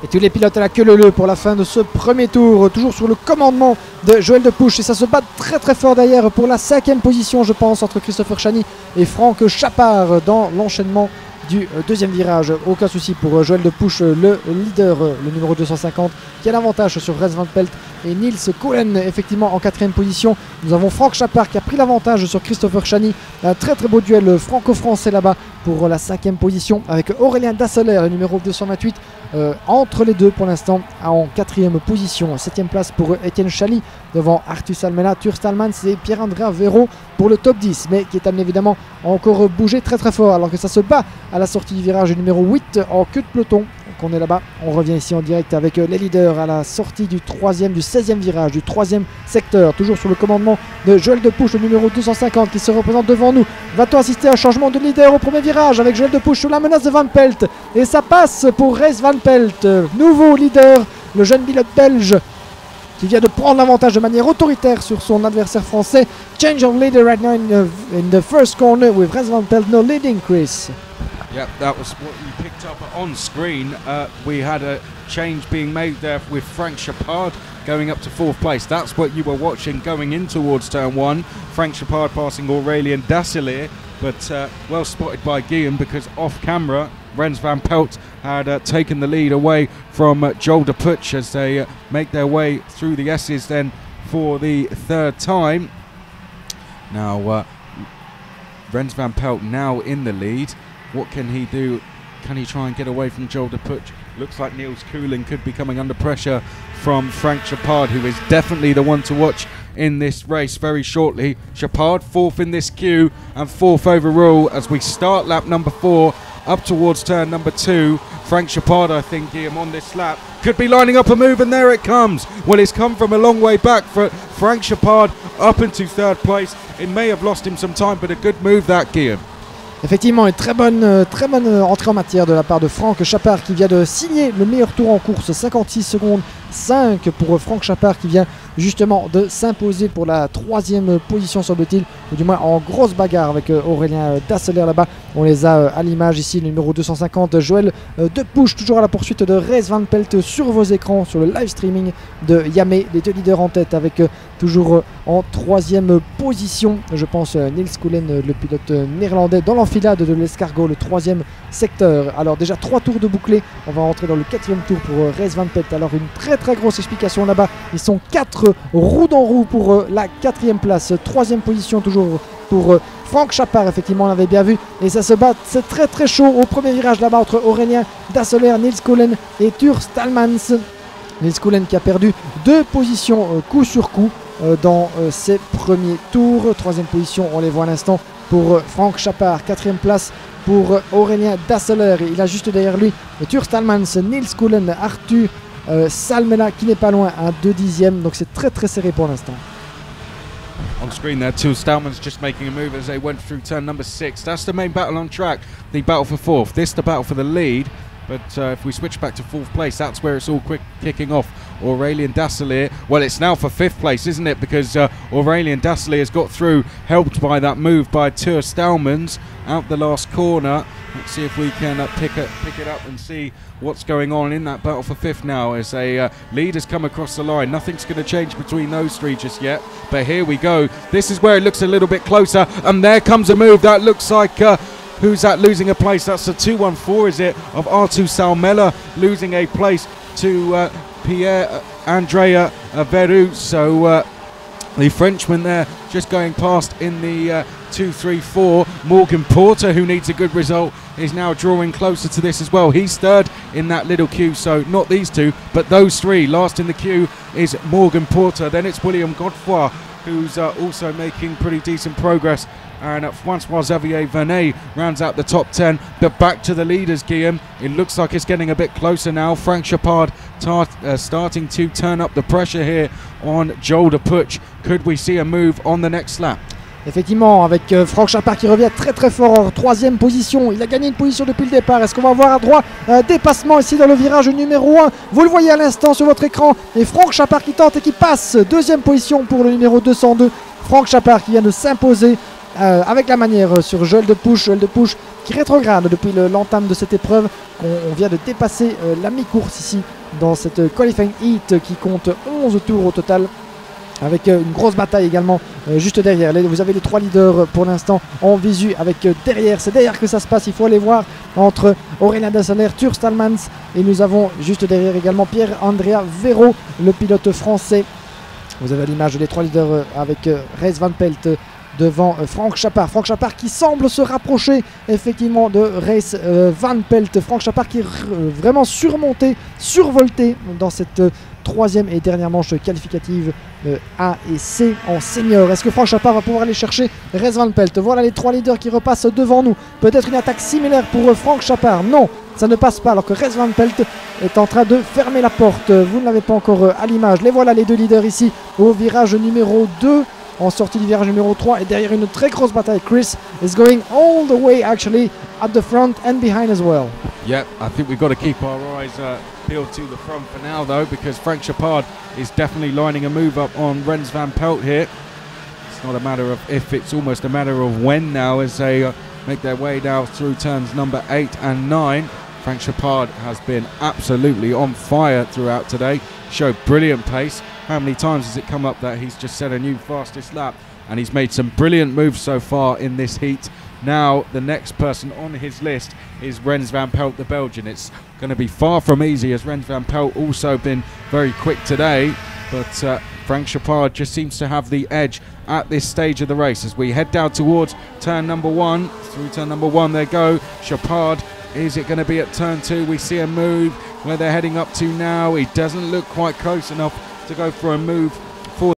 Et tous les pilotes à la queue leu pour la fin de ce premier tour, toujours sur le commandement de Joel de Puig, et ça se bat très très fort d'ailleurs pour la 5e position, je pense, entre Christopher Chany et Franck Chappard dans l'enchaînement du deuxième virage. Aucun souci pour Joel de Puig, le leader, le numéro 250, qui a l'avantage sur Rens van Pelt et Niels Kuhlen effectivement en 4e position. Nous avons Franck Chappard qui a pris l'avantage sur Christopher Chany. Un très très beau duel franco-français là-bas pour la 5e position avec Aurélien Dassler, le numéro 228, entre les deux pour l'instant en 4e position. 7e place pour Étienne Chaly devant Artus Almela, Tur Stalmans et Pierre-André Véro pour le top 10, mais qui est amené évidemment à encore bouger très très fort alors que ça se bat à la sortie du virage numéro 8 en queue de peloton. Donc on est là-bas, on revient ici en direct avec les leaders à la sortie du 16e virage, du 3e secteur, toujours sur le commandement de Joel de Puig, le numéro 250 qui se représente devant nous. Va-t-on assister à un changement de leader au premier virage avec Joel de Puig sous la menace de Van Pelt, et ça passe pour Rens van Pelt, nouveau leader, le jeune pilote belge qui vient de prendre l'avantage de manière autoritaire sur son adversaire français. Change of leader right now in the first corner with Rens van Pelt now leading, Chris. Yep, that was what you picked up on screen. We had a change being made there with Frank Chappard going up to fourth place. That's what you were watching going in towards turn 1. Frank Chappard passing Aurélien Dassler, but well spotted by Guillaume because off camera Rens van Pelt had taken the lead away from Joel de Puig as they make their way through the S's then for the third time. Now Rens van Pelt now in the lead. What can he do? Can he try and get away from Joel de Puig? Looks like Niels Kuhlen could be coming under pressure from Frank Chappard, who is definitely the one to watch in this race very shortly. Chappard fourth in this queue and fourth overall as we start lap number 4 up towards turn number 2. Frank Chappard, I think, Guillaume, on this lap could be lining up a move, and there it comes. Well, it's come from a long way back for Frank Chappard up into third place. It may have lost him some time, but a good move that, Guillaume. Effectivement, une très bonne entrée en matière de la part de Franck Chappard qui vient de signer le meilleur tour en course, 56 secondes 5 pour Franck Chappard qui vient justement de s'imposer pour la 3e position semble-t-il, ou du moins en grosse bagarre avec Aurélien Dassler là-bas. On les a à l'image ici, le numéro 250 Joel de Puig toujours à la poursuite de Rens van Pelt sur vos écrans sur le live streaming de IAME, les deux leaders en tête avec toujours en 3e position je pense Niels Kuhlen, le pilote néerlandais dans l'enfilade de l'escargot, le 3e secteur. Alors déjà 3 tours de bouclé, on va rentrer dans le 4e tour pour Rens van Pelt. Alors une très grosse explication là-bas, ils sont 4 roues dans roue pour la 4e place, 3e position toujours pour Franck Chappard, effectivement on l'avait bien vu, et ça se bat, c'est très chaud au premier virage là-bas entre Aurélien Dassler, Niels Kuhlen et Tur Stalmans. Niels Coulen qui a perdu 2 positions coup sur coup dans ses premiers tours. 3e position, on les voit à l'instant pour Frank Chappard. 4e place pour Aurélien Dasseler. Il a juste derrière lui Tür Stalmans, Niels Coulen, Arthur Salmela qui n'est pas loin à 2 dixièmes. Donc c'est très serré pour l'instant. On screen there, Till Stalman's just making a move as they went through turn number 6. That's the main battle on track, the battle for 4th. This the battle for the lead, but if we switch back to 4th place, that's where it's all kicking off. Aurélien Dasseler, well, it's now for 5th place, isn't it? Because Aurélien Dasseler has got through, helped by that move by Tür Stalmans out the last corner. Let's see if we can pick it up and see what's going on in that battle for 5th now as a lead has come across the line. Nothing's going to change between those three just yet, but here we go. This is where it looks a little bit closer, and there comes a move that looks like who's that losing a place? That's the 214, is it, of Artu Salmela losing a place to Pierre Andrea Veru. So the Frenchman there just going past in the 2-3-4. Morgan Porter, who needs a good result, is now drawing closer to this as well. He's 3rd in that little queue, so not these two, but those 3. Last in the queue is Morgan Porter. Then it's William Godefroy, who's also making pretty decent progress. And Francois Xavier Vernet rounds out the top 10. But back to the leaders, Guillaume. It looks like it's getting a bit closer now. Frank Chappard starting to turn up the pressure here on Joel de Puch. Could we see a move on the next lap? Effectivement, avec Frank Chappard qui revient très fort en 3e position. Il a gagné une position depuis le départ. Est-ce qu'on va avoir à droit un dépassement ici dans le virage numéro 1? Vous le voyez à l'instant sur votre écran. Et Frank Chappard qui tente et qui passe. 2e position pour le numéro 202. Frank Chappard qui vient de s'imposer avec la manière sur Joel de Puch. Joel de Puch qui rétrograde depuis l'entame de cette épreuve. On vient de dépasser la mi-course ici dans cette qualifying heat qui compte 11 tours au total. Avec une grosse bataille également juste derrière. Vous avez les 3 leaders pour l'instant en visu avec derrière. C'est derrière que ça se passe. Il faut aller voir entre Aurélien Dasseler, Tür Stalmans. Et nous avons juste derrière également Pierre-Andrea Véro, le pilote français. Vous avez à l'image les 3 leaders avec Reis Van Pelt devant Frank Chappard. Frank Chappard qui semble se rapprocher effectivement de Reis Van Pelt. Frank Chappard qui est vraiment survolté dans cette 3e et dernière manche qualificative A et C en senior. Est-ce que Frank Chappard va pouvoir aller chercher Reis Van Pelt? Voilà les 3 leaders qui repassent devant nous. Peut-être une attaque similaire pour Frank Chappard. Non, ça ne passe pas alors que Reis Van Pelt est en train de fermer la porte. Vous ne l'avez pas encore à l'image. Les voilà les 2 leaders ici au virage numéro 2. En sortie du virage numéro 3 et derrière une très grosse bataille. Chris is going all the way actually at the front and behind as well. Yep, I think we've got to keep our eyes peeled to the front for now though, because Frank Chappard is definitely lining a move up on Rens Van Pelt here. It's not a matter of if, it's almost a matter of when now as they make their way down through turns number 8 and 9. Frank Chappard has been absolutely on fire throughout today. Showed brilliant pace. How many times has it come up that he's just set a new fastest lap? And he's made some brilliant moves so far in this heat. Now the next person on his list is Rens Van Pelt, the Belgian. It's going to be far from easy as Rens Van Pelt also been very quick today. But Frank Chappard just seems to have the edge at this stage of the race. As we head down towards turn number 1. Through turn number 1 they go. Chappard, is it going to be at turn 2? We see a move where they're heading up to now. He doesn't look quite close enough to go for a move